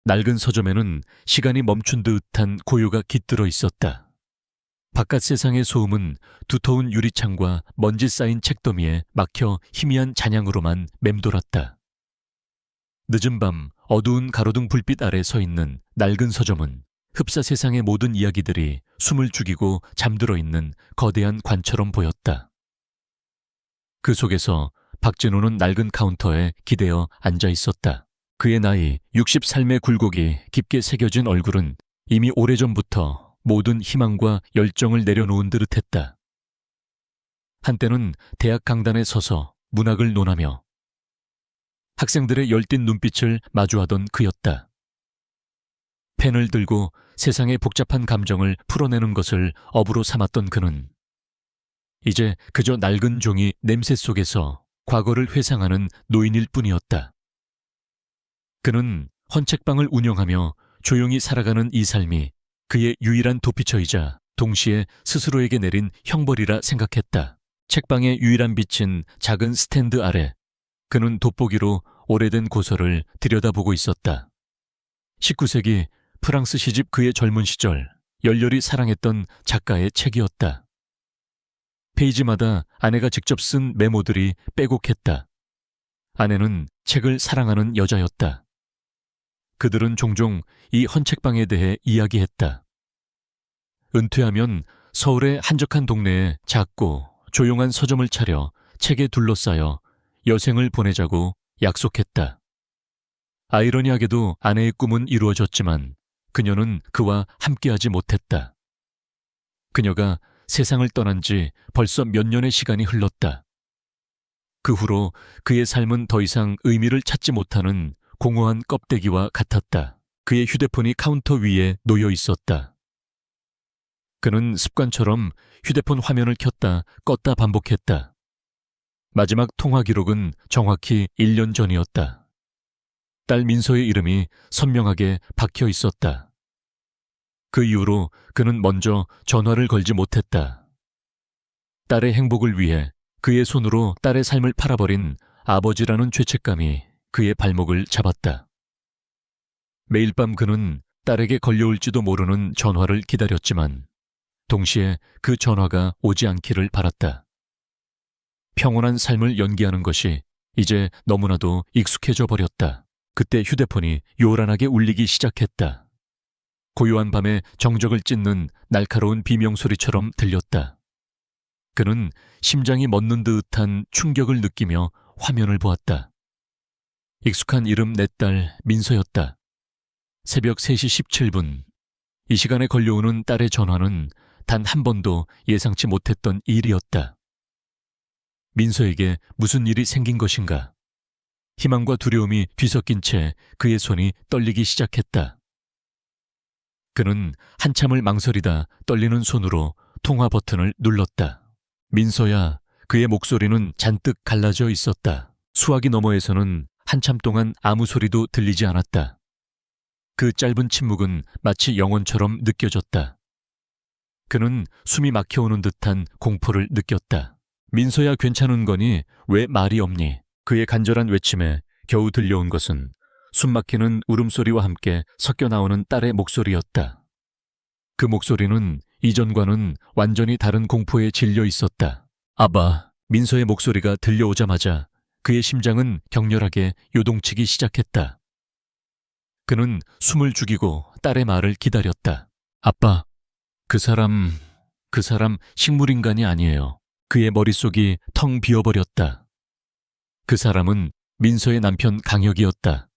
낡은 서점에는 시간이 멈춘 듯한 고요가 깃들어 있었다. 바깥 세상의 소음은 두터운 유리창과 먼지 쌓인 책더미에 막혀 희미한 잔향으로만 맴돌았다. 늦은 밤 어두운 가로등 불빛 아래 서 있는 낡은 서점은 흡사 세상의 모든 이야기들이 숨을 죽이고 잠들어 있는 거대한 관처럼 보였다. 그 속에서 박진호는 낡은 카운터에 기대어 앉아 있었다. 그의 나이 60 삶의 굴곡이 깊게 새겨진 얼굴은 이미 오래전부터 모든 희망과 열정을 내려놓은 듯했다. 한때는 대학 강단에 서서 문학을 논하며 학생들의 열띤 눈빛을 마주하던 그였다. 펜을 들고 세상의 복잡한 감정을 풀어내는 것을 업으로 삼았던 그는 이제 그저 낡은 종이 냄새 속에서 과거를 회상하는 노인일 뿐이었다. 그는 헌책방을 운영하며 조용히 살아가는 이 삶이 그의 유일한 도피처이자 동시에 스스로에게 내린 형벌이라 생각했다. 책방의 유일한 빛인 작은 스탠드 아래 그는 돋보기로 오래된 고서를 들여다보고 있었다. 19세기 프랑스 시집 그의 젊은 시절 열렬히 사랑했던 작가의 책이었다. 페이지마다 아내가 직접 쓴 메모들이 빼곡했다. 아내는 책을 사랑하는 여자였다. 그들은 종종 이 헌책방에 대해 이야기했다. 은퇴하면 서울의 한적한 동네에 작고 조용한 서점을 차려 책에 둘러싸여 여생을 보내자고 약속했다. 아이러니하게도 아내의 꿈은 이루어졌지만 그녀는 그와 함께하지 못했다. 그녀가 세상을 떠난 지 벌써 몇 년의 시간이 흘렀다. 그 후로 그의 삶은 더 이상 의미를 찾지 못하는 공허한 껍데기와 같았다. 그의 휴대폰이 카운터 위에 놓여 있었다. 그는 습관처럼 휴대폰 화면을 켰다 껐다 반복했다. 마지막 통화 기록은 정확히 1년 전이었다. 딸 민서의 이름이 선명하게 박혀 있었다. 그 이후로 그는 먼저 전화를 걸지 못했다. 딸의 행복을 위해 그의 손으로 딸의 삶을 팔아버린 아버지라는 죄책감이 그의 발목을 잡았다. 매일 밤 그는 딸에게 걸려올지도 모르는 전화를 기다렸지만 동시에 그 전화가 오지 않기를 바랐다. 평온한 삶을 연기하는 것이 이제 너무나도 익숙해져 버렸다. 그때 휴대폰이 요란하게 울리기 시작했다. 고요한 밤에 정적을 찢는 날카로운 비명소리처럼 들렸다. 그는 심장이 멎는 듯한 충격을 느끼며 화면을 보았다. 익숙한 이름 내 딸 민서였다. 새벽 3시 17분. 이 시간에 걸려오는 딸의 전화는 단 한 번도 예상치 못했던 일이었다. 민서에게 무슨 일이 생긴 것인가? 희망과 두려움이 뒤섞인 채 그의 손이 떨리기 시작했다. 그는 한참을 망설이다 떨리는 손으로 통화 버튼을 눌렀다. 민서야, 그의 목소리는 잔뜩 갈라져 있었다. 수화기 너머에서는 한참 동안 아무 소리도 들리지 않았다. 그 짧은 침묵은 마치 영원처럼 느껴졌다. 그는 숨이 막혀오는 듯한 공포를 느꼈다. 민서야, 괜찮은 거니? 왜 말이 없니? 그의 간절한 외침에 겨우 들려온 것은 숨막히는 울음소리와 함께 섞여 나오는 딸의 목소리였다. 그 목소리는 이전과는 완전히 다른 공포에 질려 있었다. 아바. 민서의 목소리가 들려오자마자 그의 심장은 격렬하게 요동치기 시작했다. 그는 숨을 죽이고 딸의 말을 기다렸다. 아빠, 그 사람 식물인간이 아니에요. 그의 머릿속이 텅 비어버렸다. 그 사람은 민서의 남편 강혁이었다.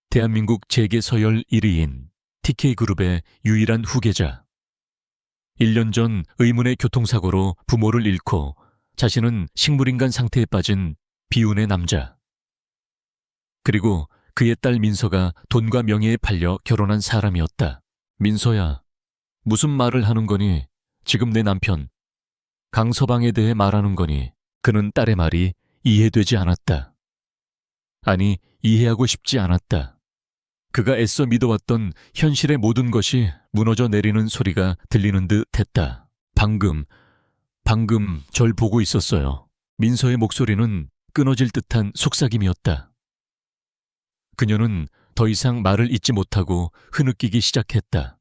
대한민국 재계 서열 1위인 TK그룹의 유일한 후계자. 1년 전 의문의 교통사고로 부모를 잃고 자신은 식물인간 상태에 빠진 비운의 남자. 그리고 그의 딸 민서가 돈과 명예에 팔려 결혼한 사람이었다. 민서야, 무슨 말을 하는 거니? 지금 내 남편 강서방에 대해 말하는 거니? 그는 딸의 말이 이해되지 않았다. 아니, 이해하고 싶지 않았다. 그가 애써 믿어왔던 현실의 모든 것이 무너져 내리는 소리가 들리는 듯 했다. 방금 절 보고 있었어요. 민서의 목소리는 끊어질 듯한 속삭임이었다. 그녀는 더 이상 말을 잇지 못하고 흐느끼기 시작했다.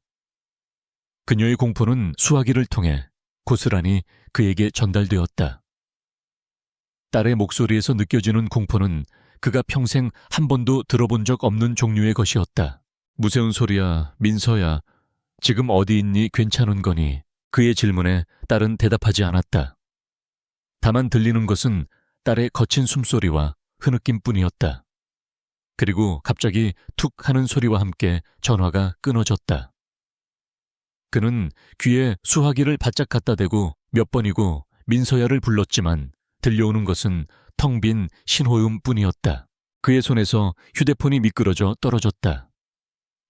그녀의 공포는 수화기를 통해 고스란히 그에게 전달되었다. 딸의 목소리에서 느껴지는 공포는 그가 평생 한 번도 들어본 적 없는 종류의 것이었다. 무서운 소리야, 민서야. 지금 어디 있니? 괜찮은 거니? 그의 질문에 딸은 대답하지 않았다. 다만 들리는 것은 딸의 거친 숨소리와 흐느낌뿐이었다. 그리고 갑자기 툭 하는 소리와 함께 전화가 끊어졌다. 그는 귀에 수화기를 바짝 갖다 대고 몇 번이고 민서야를 불렀지만 들려오는 것은 텅 빈 신호음뿐이었다. 그의 손에서 휴대폰이 미끄러져 떨어졌다.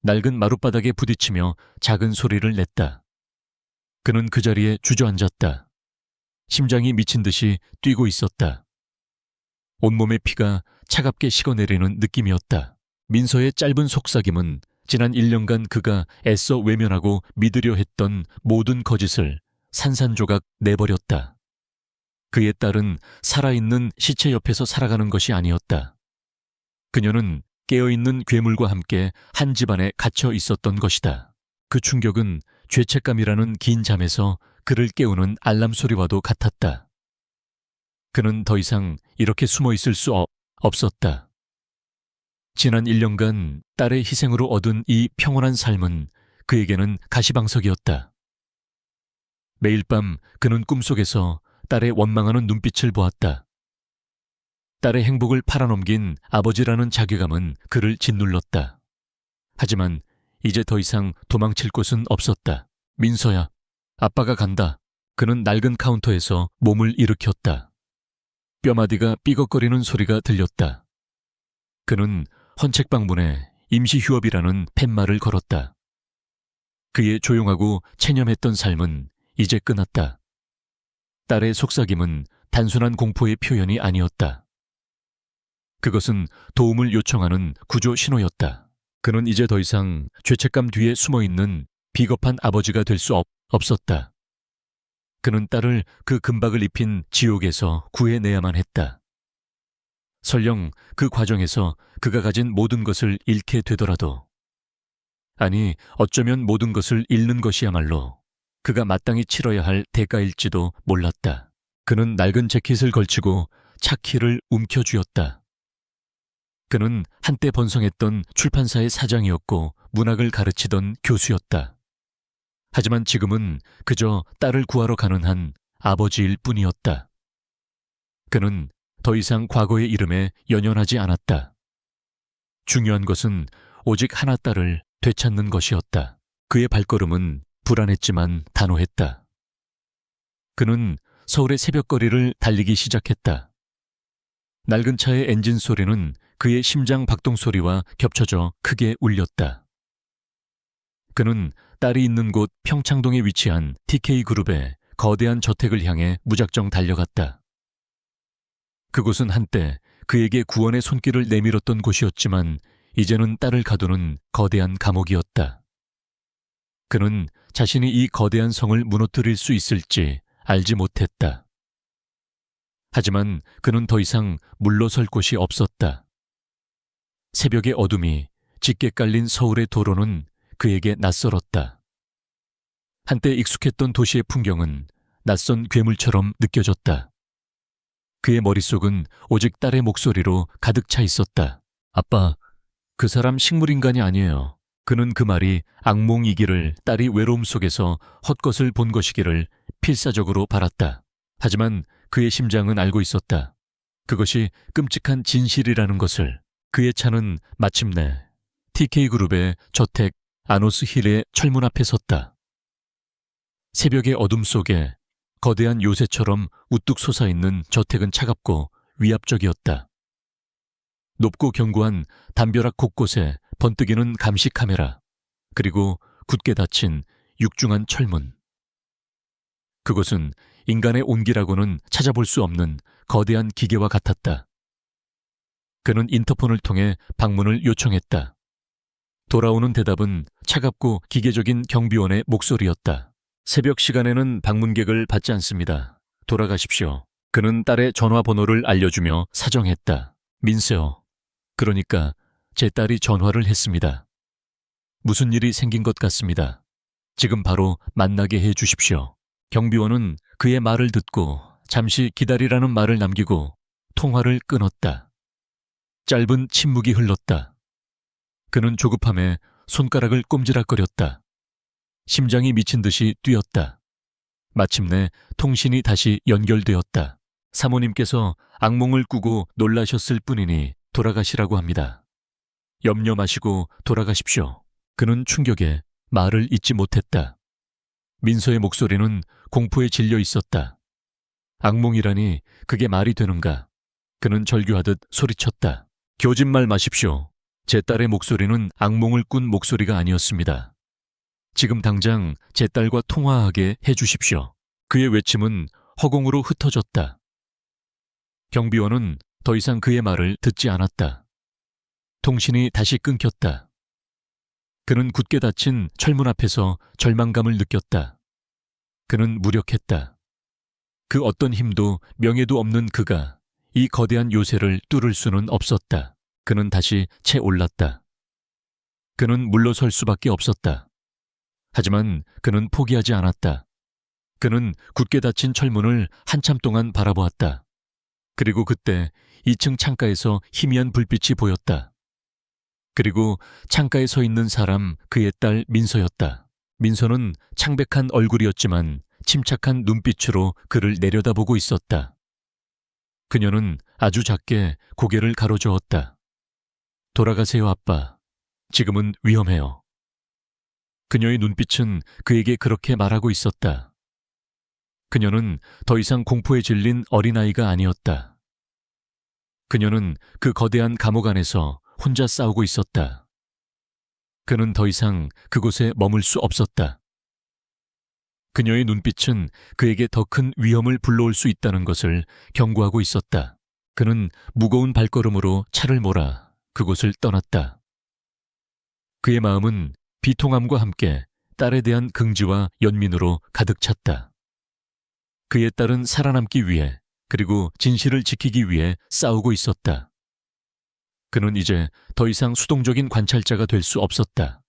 낡은 마룻바닥에 부딪히며 작은 소리를 냈다. 그는 그 자리에 주저앉았다. 심장이 미친 듯이 뛰고 있었다. 온몸의 피가 차갑게 식어내리는 느낌이었다. 민서의 짧은 속삭임은 지난 1년간 그가 애써 외면하고 믿으려 했던 모든 거짓을 산산조각 내버렸다. 그의 딸은 살아있는 시체 옆에서 살아가는 것이 아니었다. 그녀는 깨어있는 괴물과 함께 한 집안에 갇혀 있었던 것이다. 그 충격은 죄책감이라는 긴 잠에서 그를 깨우는 알람 소리와도 같았다. 그는 더 이상 이렇게 숨어 있을 수 없었다. 지난 1년간 딸의 희생으로 얻은 이 평온한 삶은 그에게는 가시방석이었다. 매일 밤 그는 꿈속에서 딸의 원망하는 눈빛을 보았다. 딸의 행복을 팔아넘긴 아버지라는 자괴감은 그를 짓눌렀다. 하지만 이제 더 이상 도망칠 곳은 없었다. 민서야, 아빠가 간다. 그는 낡은 카운터에서 몸을 일으켰다. 뼈마디가 삐걱거리는 소리가 들렸다. 그는 헌책방문에 임시휴업이라는 팻말을 걸었다. 그의 조용하고 체념했던 삶은 이제 끝났다. 딸의 속삭임은 단순한 공포의 표현이 아니었다. 그것은 도움을 요청하는 구조 신호였다. 그는 이제 더 이상 죄책감 뒤에 숨어있는 비겁한 아버지가 될 수 없었다. 그는 딸을 그 금박을 입힌 지옥에서 구해내야만 했다. 설령 그 과정에서 그가 가진 모든 것을 잃게 되더라도, 아니 어쩌면 모든 것을 잃는 것이야말로 그가 마땅히 치러야 할 대가일지도 몰랐다. 그는 낡은 재킷을 걸치고 차키를 움켜쥐었다. 그는 한때 번성했던 출판사의 사장이었고 문학을 가르치던 교수였다. 하지만 지금은 그저 딸을 구하러 가는 한 아버지일 뿐이었다. 그는 더 이상 과거의 이름에 연연하지 않았다. 중요한 것은 오직 하나 딸을 되찾는 것이었다. 그의 발걸음은 불안했지만 단호했다. 그는 서울의 새벽거리를 달리기 시작했다. 낡은 차의 엔진 소리는 그의 심장 박동 소리와 겹쳐져 크게 울렸다. 그는 딸이 있는 곳 평창동에 위치한 TK그룹의 거대한 저택을 향해 무작정 달려갔다. 그곳은 한때 그에게 구원의 손길을 내밀었던 곳이었지만 이제는 딸을 가두는 거대한 감옥이었다. 그는 자신이 이 거대한 성을 무너뜨릴 수 있을지 알지 못했다. 하지만 그는 더 이상 물러설 곳이 없었다. 새벽의 어둠이 짙게 깔린 서울의 도로는 그에게 낯설었다. 한때 익숙했던 도시의 풍경은 낯선 괴물처럼 느껴졌다. 그의 머릿속은 오직 딸의 목소리로 가득 차 있었다. 아빠, 그 사람 식물인간이 아니에요. 그는 그 말이 악몽이기를, 딸이 외로움 속에서 헛것을 본 것이기를 필사적으로 바랐다. 하지만 그의 심장은 알고 있었다. 그것이 끔찍한 진실이라는 것을. 그의 차는 마침내 TK그룹의 저택 아노스힐의 철문 앞에 섰다. 새벽의 어둠 속에 거대한 요새처럼 우뚝 솟아있는 저택은 차갑고 위압적이었다. 높고 견고한 담벼락 곳곳에 번뜩이는 감시 카메라, 그리고 굳게 닫힌 육중한 철문. 그것은 인간의 온기라고는 찾아볼 수 없는 거대한 기계와 같았다. 그는 인터폰을 통해 방문을 요청했다. 돌아오는 대답은 차갑고 기계적인 경비원의 목소리였다. 새벽 시간에는 방문객을 받지 않습니다. 돌아가십시오. 그는 딸의 전화번호를 알려주며 사정했다. 민서요. 그러니까 제 딸이 전화를 했습니다. 무슨 일이 생긴 것 같습니다. 지금 바로 만나게 해 주십시오. 경비원은 그의 말을 듣고 잠시 기다리라는 말을 남기고 통화를 끊었다. 짧은 침묵이 흘렀다. 그는 조급함에 손가락을 꼼지락거렸다. 심장이 미친 듯이 뛰었다. 마침내 통신이 다시 연결되었다. 사모님께서 악몽을 꾸고 놀라셨을 뿐이니 돌아가시라고 합니다. 염려 마시고 돌아가십시오. 그는 충격에 말을 잇지 못했다. 민서의 목소리는 공포에 질려 있었다. 악몽이라니 그게 말이 되는가? 그는 절규하듯 소리쳤다. 교진말 마십시오. 제 딸의 목소리는 악몽을 꾼 목소리가 아니었습니다. 지금 당장 제 딸과 통화하게 해주십시오. 그의 외침은 허공으로 흩어졌다. 경비원은 더 이상 그의 말을 듣지 않았다. 통신이 다시 끊겼다. 그는 굳게 닫힌 철문 앞에서 절망감을 느꼈다. 그는 무력했다. 그 어떤 힘도 명예도 없는 그가 이 거대한 요새를 뚫을 수는 없었다. 그는 다시 채 올랐다. 그는 물러설 수밖에 없었다. 하지만 그는 포기하지 않았다. 그는 굳게 닫힌 철문을 한참 동안 바라보았다. 그리고 그때 2층 창가에서 희미한 불빛이 보였다. 그리고 창가에 서 있는 사람 그의 딸 민서였다. 민서는 창백한 얼굴이었지만 침착한 눈빛으로 그를 내려다보고 있었다. 그녀는 아주 작게 고개를 가로저었다. 돌아가세요, 아빠. 지금은 위험해요. 그녀의 눈빛은 그에게 그렇게 말하고 있었다. 그녀는 더 이상 공포에 질린 어린아이가 아니었다. 그녀는 그 거대한 감옥 안에서 혼자 싸우고 있었다. 그는 더 이상 그곳에 머물 수 없었다. 그녀의 눈빛은 그에게 더 큰 위험을 불러올 수 있다는 것을 경고하고 있었다. 그는 무거운 발걸음으로 차를 몰아 그곳을 떠났다. 그의 마음은 비통함과 함께 딸에 대한 긍지와 연민으로 가득 찼다. 그의 딸은 살아남기 위해 그리고 진실을 지키기 위해 싸우고 있었다. 그는 이제 더 이상 수동적인 관찰자가 될 수 없었다.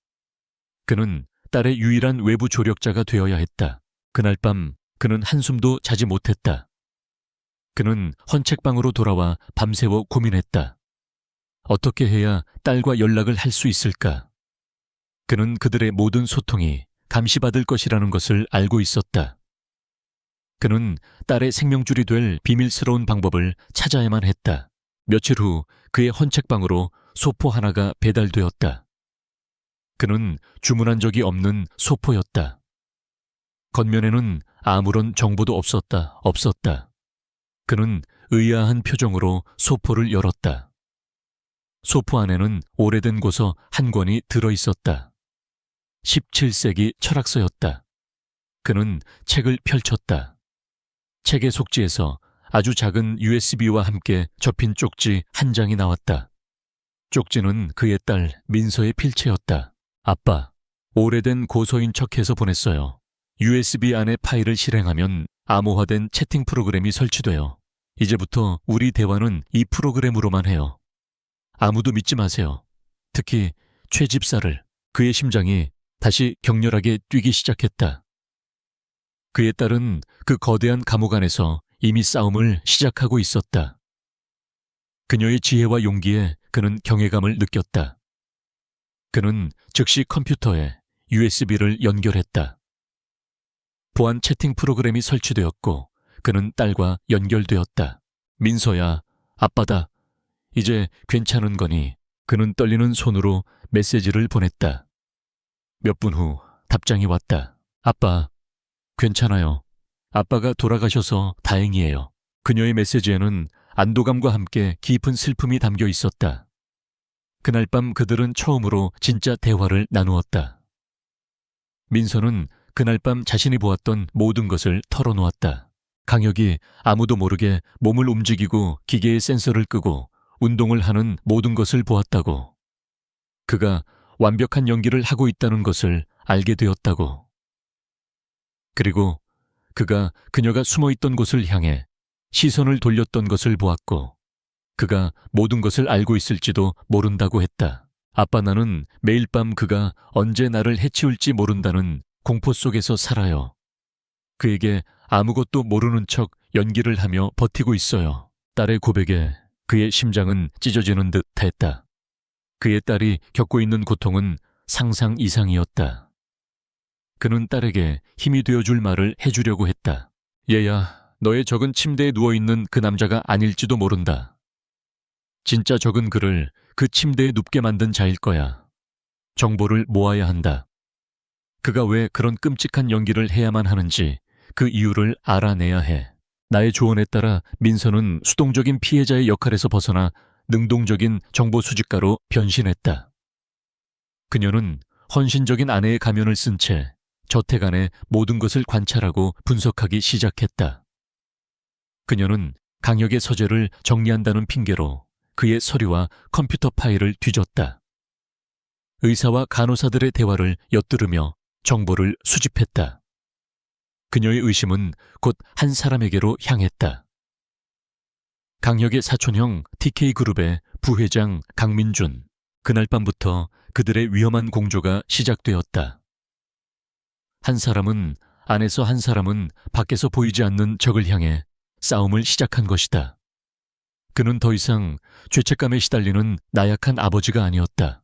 그는 딸의 유일한 외부 조력자가 되어야 했다. 그날 밤 그는 한숨도 자지 못했다. 그는 헌책방으로 돌아와 밤새워 고민했다. 어떻게 해야 딸과 연락을 할 수 있을까? 그는 그들의 모든 소통이 감시받을 것이라는 것을 알고 있었다. 그는 딸의 생명줄이 될 비밀스러운 방법을 찾아야만 했다. 며칠 후 그의 헌책방으로 소포 하나가 배달되었다. 그는 주문한 적이 없는 소포였다. 겉면에는 아무런 정보도 없었다. 그는 의아한 표정으로 소포를 열었다. 소포 안에는 오래된 고서 한 권이 들어있었다. 17세기 철학서였다. 그는 책을 펼쳤다. 책의 속지에서 아주 작은 USB와 함께 접힌 쪽지 한 장이 나왔다. 쪽지는 그의 딸 민서의 필체였다. 아빠, 오래된 고서인 척해서 보냈어요. USB 안에 파일을 실행하면 암호화된 채팅 프로그램이 설치되어 이제부터 우리 대화는 이 프로그램으로만 해요. 아무도 믿지 마세요. 특히 최 집사를. 그의 심장이 다시 격렬하게 뛰기 시작했다. 그의 딸은 그 거대한 감옥 안에서 이미 싸움을 시작하고 있었다. 그녀의 지혜와 용기에 그는 경외감을 느꼈다. 그는 즉시 컴퓨터에 USB를 연결했다. 보안 채팅 프로그램이 설치되었고 그는 딸과 연결되었다. 민서야, 아빠다. 이제 괜찮은 거니? 그는 떨리는 손으로 메시지를 보냈다. 몇 분 후 답장이 왔다. 아빠, 괜찮아요. 아빠가 돌아가셔서 다행이에요. 그녀의 메시지에는 안도감과 함께 깊은 슬픔이 담겨 있었다. 그날 밤 그들은 처음으로 진짜 대화를 나누었다. 민서는 그날 밤 자신이 보았던 모든 것을 털어놓았다. 강혁이 아무도 모르게 몸을 움직이고 기계의 센서를 끄고 운동을 하는 모든 것을 보았다고. 그가 완벽한 연기를 하고 있다는 것을 알게 되었다고. 그리고 그가 그녀가 숨어있던 곳을 향해 시선을 돌렸던 것을 보았고 그가 모든 것을 알고 있을지도 모른다고 했다. 아빠, 나는 매일 밤 그가 언제 나를 해치울지 모른다는 공포 속에서 살아요. 그에게 아무것도 모르는 척 연기를 하며 버티고 있어요. 딸의 고백에 그의 심장은 찢어지는 듯 했다. 그의 딸이 겪고 있는 고통은 상상 이상이었다. 그는 딸에게 힘이 되어줄 말을 해주려고 했다. 얘야, 너의 적은 침대에 누워있는 그 남자가 아닐지도 모른다. 진짜 적은 그를 그 침대에 눕게 만든 자일 거야. 정보를 모아야 한다. 그가 왜 그런 끔찍한 연기를 해야만 하는지 그 이유를 알아내야 해. 나의 조언에 따라 민서는 수동적인 피해자의 역할에서 벗어나 능동적인 정보 수집가로 변신했다. 그녀는 헌신적인 아내의 가면을 쓴 채 저택 안의 모든 것을 관찰하고 분석하기 시작했다. 그녀는 강혁의 서재를 정리한다는 핑계로 그의 서류와 컴퓨터 파일을 뒤졌다. 의사와 간호사들의 대화를 엿들으며 정보를 수집했다. 그녀의 의심은 곧 한 사람에게로 향했다. 강혁의 사촌형 TK그룹의 부회장 강민준. 그날 밤부터 그들의 위험한 공조가 시작되었다. 한 사람은 안에서, 한 사람은 밖에서 보이지 않는 적을 향해 싸움을 시작한 것이다. 그는 더 이상 죄책감에 시달리는 나약한 아버지가 아니었다.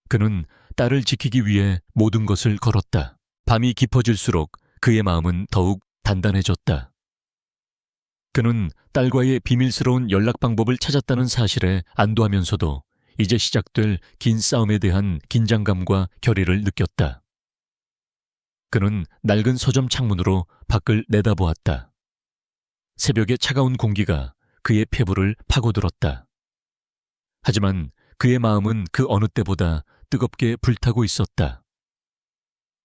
그는 딸을 지키기 위해 모든 것을 걸었다. 밤이 깊어질수록 그의 마음은 더욱 단단해졌다. 그는 딸과의 비밀스러운 연락 방법을 찾았다는 사실에 안도하면서도 이제 시작될 긴 싸움에 대한 긴장감과 결의를 느꼈다. 그는 낡은 서점 창문으로 밖을 내다보았다. 새벽의 차가운 공기가 그의 폐부를 파고들었다. 하지만 그의 마음은 그 어느 때보다 뜨겁게 불타고 있었다.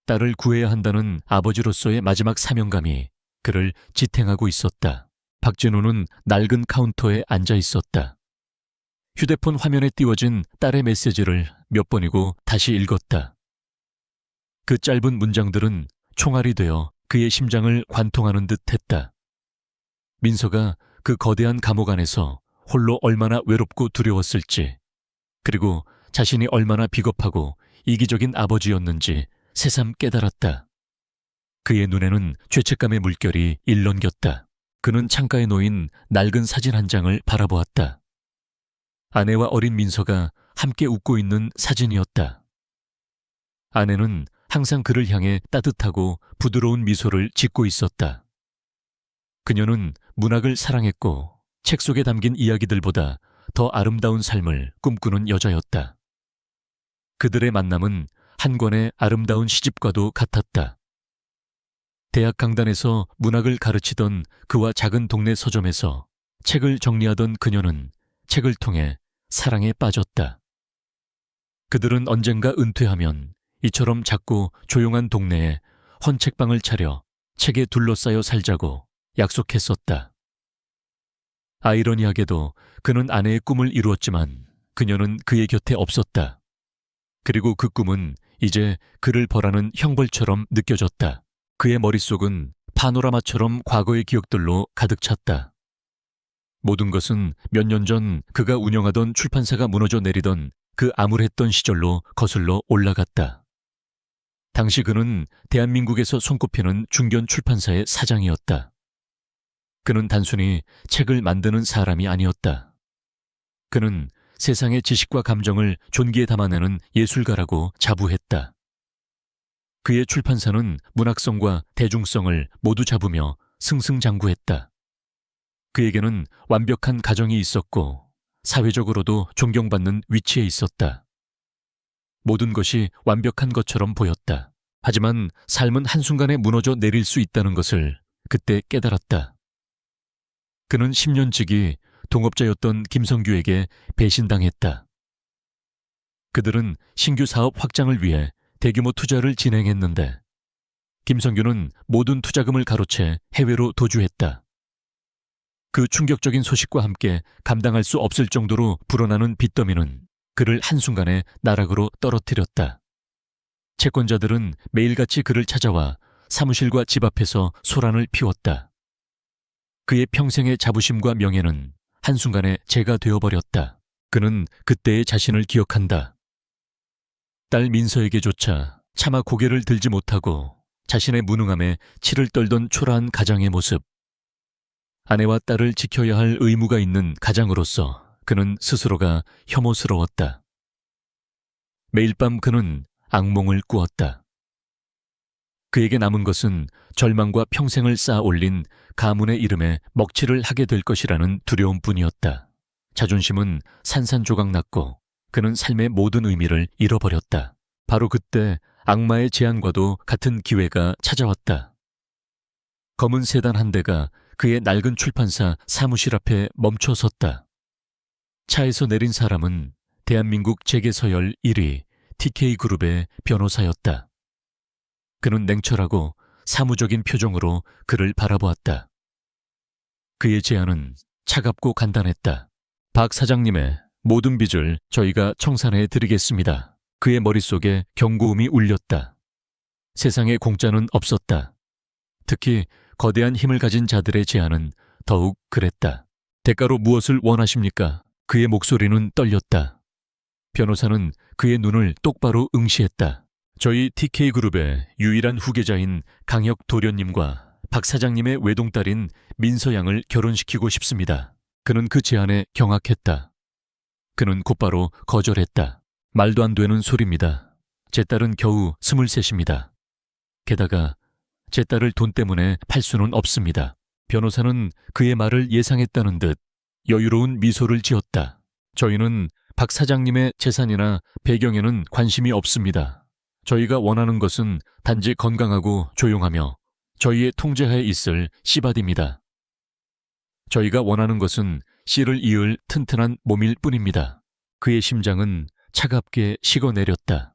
딸을 구해야 한다는 아버지로서의 마지막 사명감이 그를 지탱하고 있었다. 박진우는 낡은 카운터에 앉아 있었다. 휴대폰 화면에 띄워진 딸의 메시지를 몇 번이고 다시 읽었다. 그 짧은 문장들은 총알이 되어 그의 심장을 관통하는 듯 했다. 민서가 그 거대한 감옥 안에서 홀로 얼마나 외롭고 두려웠을지, 그리고 자신이 얼마나 비겁하고 이기적인 아버지였는지 새삼 깨달았다. 그의 눈에는 죄책감의 물결이 일렁겼다. 그는 창가에 놓인 낡은 사진 한 장을 바라보았다. 아내와 어린 민서가 함께 웃고 있는 사진이었다. 아내는 항상 그를 향해 따뜻하고 부드러운 미소를 짓고 있었다. 그녀는 문학을 사랑했고 책 속에 담긴 이야기들보다 더 아름다운 삶을 꿈꾸는 여자였다. 그들의 만남은 한 권의 아름다운 시집과도 같았다. 대학 강단에서 문학을 가르치던 그와 작은 동네 서점에서 책을 정리하던 그녀는 책을 통해 사랑에 빠졌다. 그들은 언젠가 은퇴하면 이처럼 작고 조용한 동네에 헌책방을 차려 책에 둘러싸여 살자고 약속했었다. 아이러니하게도 그는 아내의 꿈을 이루었지만 그녀는 그의 곁에 없었다. 그리고 그 꿈은 이제 그를 벌하는 형벌처럼 느껴졌다. 그의 머릿속은 파노라마처럼 과거의 기억들로 가득 찼다. 모든 것은 몇 년 전 그가 운영하던 출판사가 무너져 내리던 그 암울했던 시절로 거슬러 올라갔다. 당시 그는 대한민국에서 손꼽히는 중견 출판사의 사장이었다. 그는 단순히 책을 만드는 사람이 아니었다. 그는 세상의 지식과 감정을 존귀에 담아내는 예술가라고 자부했다. 그의 출판사는 문학성과 대중성을 모두 잡으며 승승장구했다. 그에게는 완벽한 가정이 있었고 사회적으로도 존경받는 위치에 있었다. 모든 것이 완벽한 것처럼 보였다. 하지만 삶은 한순간에 무너져 내릴 수 있다는 것을 그때 깨달았다. 그는 10년 지기 동업자였던 김성규에게 배신당했다. 그들은 신규 사업 확장을 위해 대규모 투자를 진행했는데 김성규는 모든 투자금을 가로채 해외로 도주했다. 그 충격적인 소식과 함께 감당할 수 없을 정도로 불어나는 빚더미는 그를 한순간에 나락으로 떨어뜨렸다. 채권자들은 매일같이 그를 찾아와 사무실과 집 앞에서 소란을 피웠다. 그의 평생의 자부심과 명예는 한순간에 제가 되어버렸다. 그는 그때의 자신을 기억한다. 딸 민서에게조차 차마 고개를 들지 못하고 자신의 무능함에 치를 떨던 초라한 가장의 모습. 아내와 딸을 지켜야 할 의무가 있는 가장으로서 그는 스스로가 혐오스러웠다. 매일 밤 그는 악몽을 꾸었다. 그에게 남은 것은 절망과 평생을 쌓아 올린 가문의 이름에 먹칠을 하게 될 것이라는 두려움뿐이었다. 자존심은 산산조각 났고 그는 삶의 모든 의미를 잃어버렸다. 바로 그때 악마의 제안과도 같은 기회가 찾아왔다. 검은 세단 한 대가 그의 낡은 출판사 사무실 앞에 멈춰 섰다. 차에서 내린 사람은 대한민국 재계서열 1위 TK그룹의 변호사였다. 그는 냉철하고 사무적인 표정으로 그를 바라보았다. 그의 제안은 차갑고 간단했다. 박 사장님의 모든 빚을 저희가 청산해 드리겠습니다. 그의 머릿속에 경고음이 울렸다. 세상에 공짜는 없었다. 특히 거대한 힘을 가진 자들의 제안은 더욱 그랬다. 대가로 무엇을 원하십니까? 그의 목소리는 떨렸다. 변호사는 그의 눈을 똑바로 응시했다. 저희 TK그룹의 유일한 후계자인 강혁 도련님과 박 사장님의 외동딸인 민서 양을 결혼시키고 싶습니다. 그는 그 제안에 경악했다. 그는 곧바로 거절했다. 말도 안 되는 소리입니다. 제 딸은 겨우 23입니다. 게다가 제 딸을 돈 때문에 팔 수는 없습니다. 변호사는 그의 말을 예상했다는 듯 여유로운 미소를 지었다. 저희는 박 사장님의 재산이나 배경에는 관심이 없습니다. 저희가 원하는 것은 단지 건강하고 조용하며 저희의 통제하에 있을 씨바디입니다. 저희가 원하는 것은 씨를 이을 튼튼한 몸일 뿐입니다. 그의 심장은 차갑게 식어내렸다.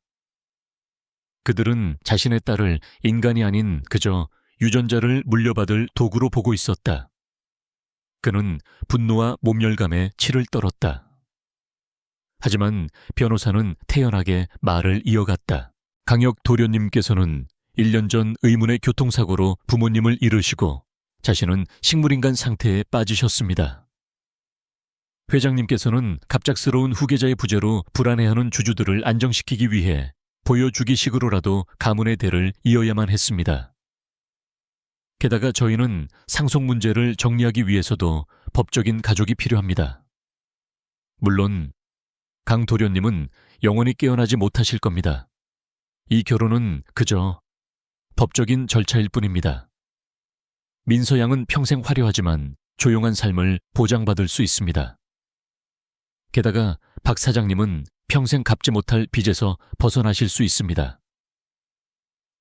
그들은 자신의 딸을 인간이 아닌 그저 유전자를 물려받을 도구로 보고 있었다. 그는 분노와 몸열감에 치를 떨었다. 하지만 변호사는 태연하게 말을 이어갔다. 강혁 도련님께서는 1년 전 의문의 교통사고로 부모님을 잃으시고 자신은 식물인간 상태에 빠지셨습니다. 회장님께서는 갑작스러운 후계자의 부재로 불안해하는 주주들을 안정시키기 위해 보여주기식으로라도 가문의 대를 이어야만 했습니다. 게다가 저희는 상속 문제를 정리하기 위해서도 법적인 가족이 필요합니다. 물론 강 도련님은 영원히 깨어나지 못하실 겁니다. 이 결혼은 그저 법적인 절차일 뿐입니다. 민서 양은 평생 화려하지만 조용한 삶을 보장받을 수 있습니다. 게다가 박 사장님은 평생 갚지 못할 빚에서 벗어나실 수 있습니다.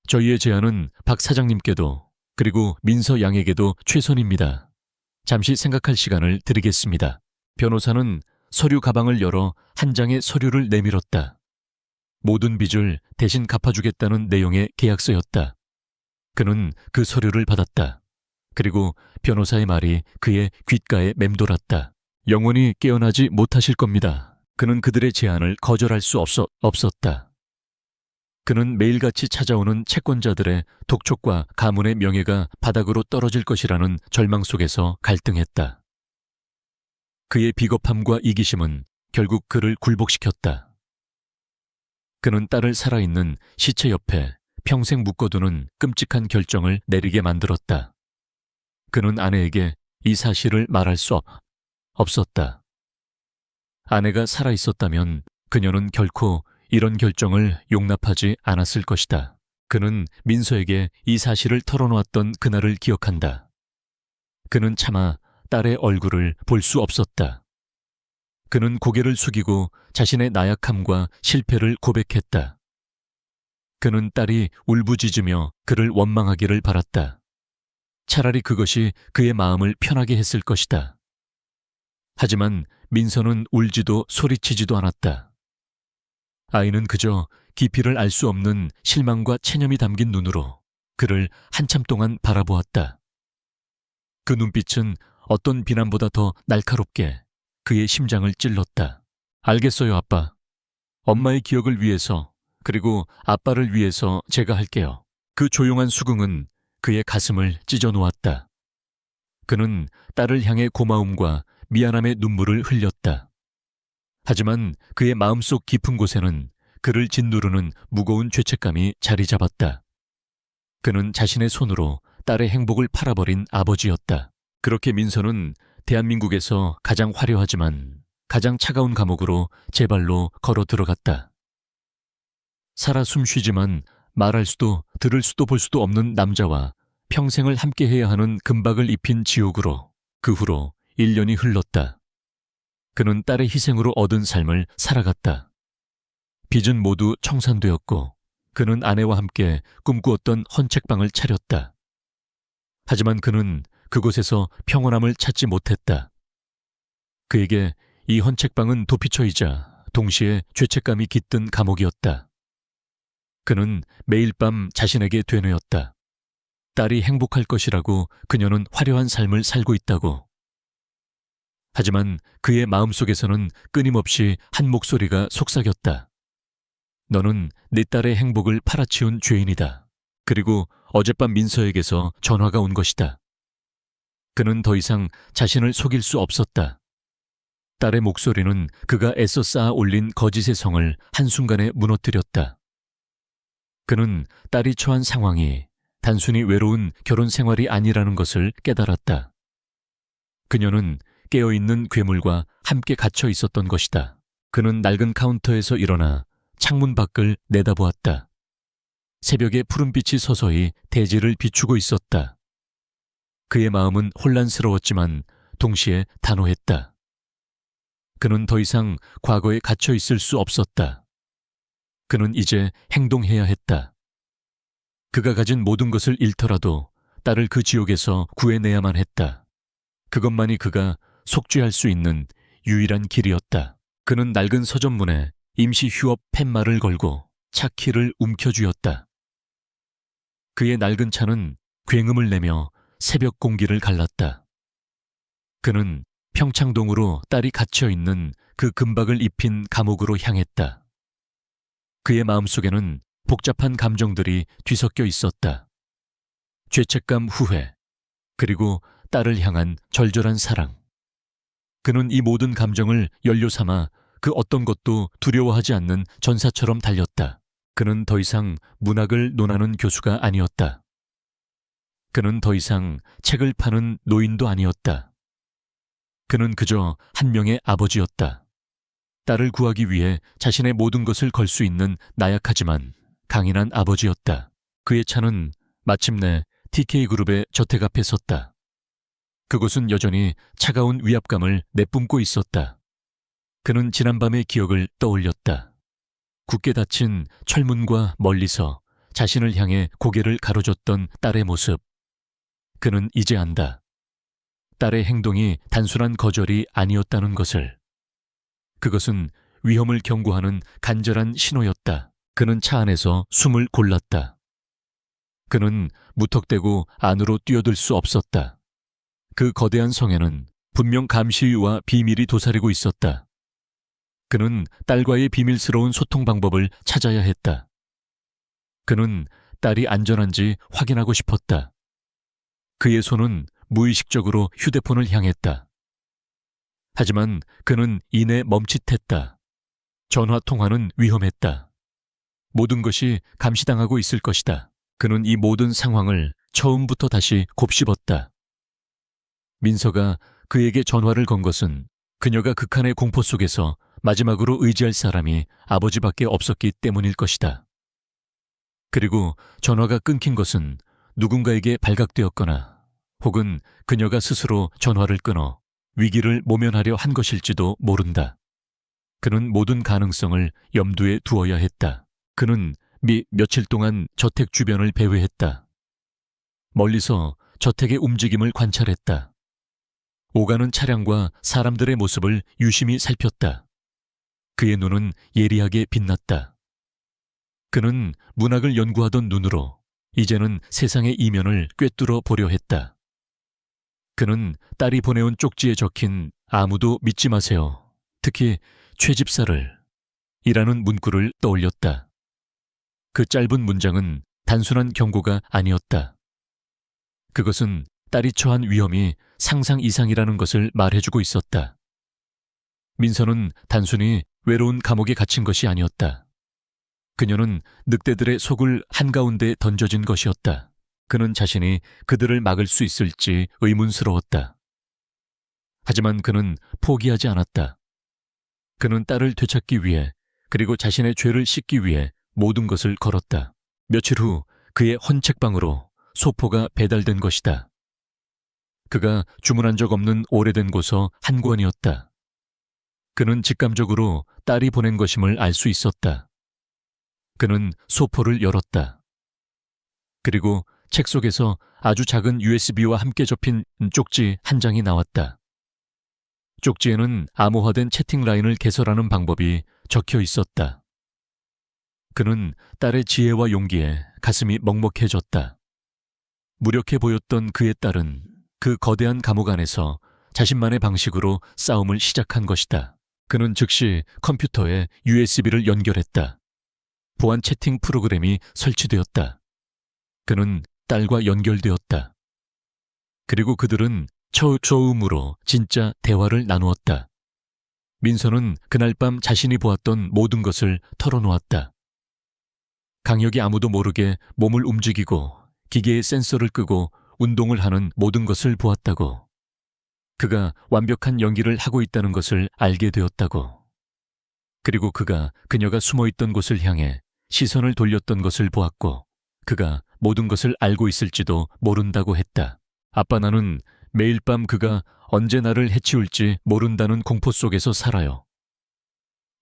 저희의 제안은 박 사장님께도 그리고 민서 양에게도 최선입니다. 잠시 생각할 시간을 드리겠습니다. 변호사는 서류 가방을 열어 한 장의 서류를 내밀었다. 모든 빚을 대신 갚아주겠다는 내용의 계약서였다. 그는 그 서류를 받았다. 그리고 변호사의 말이 그의 귓가에 맴돌았다. 영원히 깨어나지 못하실 겁니다. 그는 그들의 제안을 거절할 수 없었다. 그는 매일같이 찾아오는 채권자들의 독촉과 가문의 명예가 바닥으로 떨어질 것이라는 절망 속에서 갈등했다. 그의 비겁함과 이기심은 결국 그를 굴복시켰다. 그는 딸을 살아있는 시체 옆에 평생 묶어두는 끔찍한 결정을 내리게 만들었다. 그는 아내에게 이 사실을 말할 수 없었다. 아내가 살아있었다면 그녀는 결코 이런 결정을 용납하지 않았을 것이다. 그는 민서에게 이 사실을 털어놓았던 그날을 기억한다. 그는 차마 딸의 얼굴을 볼 수 없었다. 그는 고개를 숙이고 자신의 나약함과 실패를 고백했다. 그는 딸이 울부짖으며 그를 원망하기를 바랐다. 차라리 그것이 그의 마음을 편하게 했을 것이다. 하지만 민서는 울지도 소리치지도 않았다. 아이는 그저 깊이를 알 수 없는 실망과 체념이 담긴 눈으로 그를 한참 동안 바라보았다. 그 눈빛은 어떤 비난보다 더 날카롭게 그의 심장을 찔렀다. 알겠어요, 아빠. 엄마의 기억을 위해서 그리고 아빠를 위해서 제가 할게요. 그 조용한 수긍은 그의 가슴을 찢어 놓았다. 그는 딸을 향해 고마움과 미안함의 눈물을 흘렸다. 하지만 그의 마음속 깊은 곳에는 그를 짓누르는 무거운 죄책감이 자리 잡았다. 그는 자신의 손으로 딸의 행복을 팔아버린 아버지였다. 그렇게 민서는 대한민국에서 가장 화려하지만 가장 차가운 감옥으로 제 발로 걸어 들어갔다. 살아 숨쉬지만 말할 수도 들을 수도 볼 수도 없는 남자와 평생을 함께해야 하는 금박을 입힌 지옥으로 그 후로 1년이 흘렀다. 그는 딸의 희생으로 얻은 삶을 살아갔다. 빚은 모두 청산되었고 그는 아내와 함께 꿈꾸었던 헌책방을 차렸다. 하지만 그는 그곳에서 평온함을 찾지 못했다. 그에게 이 헌책방은 도피처이자 동시에 죄책감이 깃든 감옥이었다. 그는 매일 밤 자신에게 되뇌었다. 딸이 행복할 것이라고 그녀는 화려한 삶을 살고 있다고. 하지만 그의 마음속에서는 끊임없이 한 목소리가 속삭였다. 너는 네 딸의 행복을 팔아치운 죄인이다. 그리고 어젯밤 민서에게서 전화가 온 것이다. 그는 더 이상 자신을 속일 수 없었다. 딸의 목소리는 그가 애써 쌓아 올린 거짓의 성을 한순간에 무너뜨렸다. 그는 딸이 처한 상황이 단순히 외로운 결혼 생활이 아니라는 것을 깨달았다. 그녀는 깨어있는 괴물과 함께 갇혀 있었던 것이다. 그는 낡은 카운터에서 일어나 창문 밖을 내다보았다. 새벽의 푸른빛이 서서히 대지를 비추고 있었다. 그의 마음은 혼란스러웠지만 동시에 단호했다. 그는 더 이상 과거에 갇혀 있을 수 없었다. 그는 이제 행동해야 했다. 그가 가진 모든 것을 잃더라도 딸을 그 지옥에서 구해내야만 했다. 그것만이 그가 속죄할 수 있는 유일한 길이었다. 그는 낡은 서점문에 임시 휴업 팻말을 걸고 차 키를 움켜쥐었다. 그의 낡은 차는 굉음을 내며 새벽 공기를 갈랐다. 그는 평창동으로 딸이 갇혀있는 그 금박을 입힌 감옥으로 향했다. 그의 마음속에는 복잡한 감정들이 뒤섞여 있었다. 죄책감, 후회, 그리고 딸을 향한 절절한 사랑. 그는 이 모든 감정을 연료 삼아 그 어떤 것도 두려워하지 않는 전사처럼 달렸다. 그는 더 이상 문학을 논하는 교수가 아니었다. 그는 더 이상 책을 파는 노인도 아니었다. 그는 그저 한 명의 아버지였다. 딸을 구하기 위해 자신의 모든 것을 걸 수 있는 나약하지만 강인한 아버지였다. 그의 차는 마침내 TK그룹의 저택 앞에 섰다. 그곳은 여전히 차가운 위압감을 내뿜고 있었다. 그는 지난밤의 기억을 떠올렸다. 굳게 닫힌 철문과 멀리서 자신을 향해 고개를 가로줬던 딸의 모습. 그는 이제 안다. 딸의 행동이 단순한 거절이 아니었다는 것을. 그것은 위험을 경고하는 간절한 신호였다. 그는 차 안에서 숨을 골랐다. 그는 무턱대고 안으로 뛰어들 수 없었다. 그 거대한 성에는 분명 감시유와 비밀이 도사리고 있었다. 그는 딸과의 비밀스러운 소통 방법을 찾아야 했다. 그는 딸이 안전한지 확인하고 싶었다. 그의 손은 무의식적으로 휴대폰을 향했다. 하지만 그는 이내 멈칫했다. 전화 통화는 위험했다. 모든 것이 감시당하고 있을 것이다. 그는 이 모든 상황을 처음부터 다시 곱씹었다. 민서가 그에게 전화를 건 것은 그녀가 극한의 공포 속에서 마지막으로 의지할 사람이 아버지밖에 없었기 때문일 것이다. 그리고 전화가 끊긴 것은 누군가에게 발각되었거나 혹은 그녀가 스스로 전화를 끊어 위기를 모면하려 한 것일지도 모른다. 그는 모든 가능성을 염두에 두어야 했다. 그는 며칠 동안 저택 주변을 배회했다. 멀리서 저택의 움직임을 관찰했다. 오가는 차량과 사람들의 모습을 유심히 살폈다. 그의 눈은 예리하게 빛났다. 그는 문학을 연구하던 눈으로 이제는 세상의 이면을 꿰뚫어 보려 했다. 그는 딸이 보내온 쪽지에 적힌 아무도 믿지 마세요. 특히 최집사를 이라는 문구를 떠올렸다. 그 짧은 문장은 단순한 경고가 아니었다. 그것은 딸이 처한 위험이 상상 이상이라는 것을 말해주고 있었다. 민서는 단순히 외로운 감옥에 갇힌 것이 아니었다. 그녀는 늑대들의 속을 한가운데 던져진 것이었다. 그는 자신이 그들을 막을 수 있을지 의문스러웠다. 하지만 그는 포기하지 않았다. 그는 딸을 되찾기 위해 그리고 자신의 죄를 씻기 위해 모든 것을 걸었다. 며칠 후 그의 헌책방으로 소포가 배달된 것이다. 그가 주문한 적 없는 오래된 고서 한 권이었다. 그는 직감적으로 딸이 보낸 것임을 알 수 있었다. 그는 소포를 열었다. 그리고 책 속에서 아주 작은 USB와 함께 접힌 쪽지 한 장이 나왔다. 쪽지에는 암호화된 채팅 라인을 개설하는 방법이 적혀 있었다. 그는 딸의 지혜와 용기에 가슴이 먹먹해졌다. 무력해 보였던 그의 딸은 그 거대한 감옥 안에서 자신만의 방식으로 싸움을 시작한 것이다. 그는 즉시 컴퓨터에 USB를 연결했다. 보안 채팅 프로그램이 설치되었다. 그는 딸과 연결되었다. 그리고 그들은 처음으로 진짜 대화를 나누었다. 민서는 그날 밤 자신이 보았던 모든 것을 털어놓았다. 강혁이 아무도 모르게 몸을 움직이고 기계의 센서를 끄고 운동을 하는 모든 것을 보았다고. 그가 완벽한 연기를 하고 있다는 것을 알게 되었다고. 그리고 그녀가 숨어있던 곳을 향해 시선을 돌렸던 것을 보았고 그가 모든 것을 알고 있을지도 모른다고 했다. 아빠, 나는 매일 밤 그가 언제 나를 해치울지 모른다는 공포 속에서 살아요.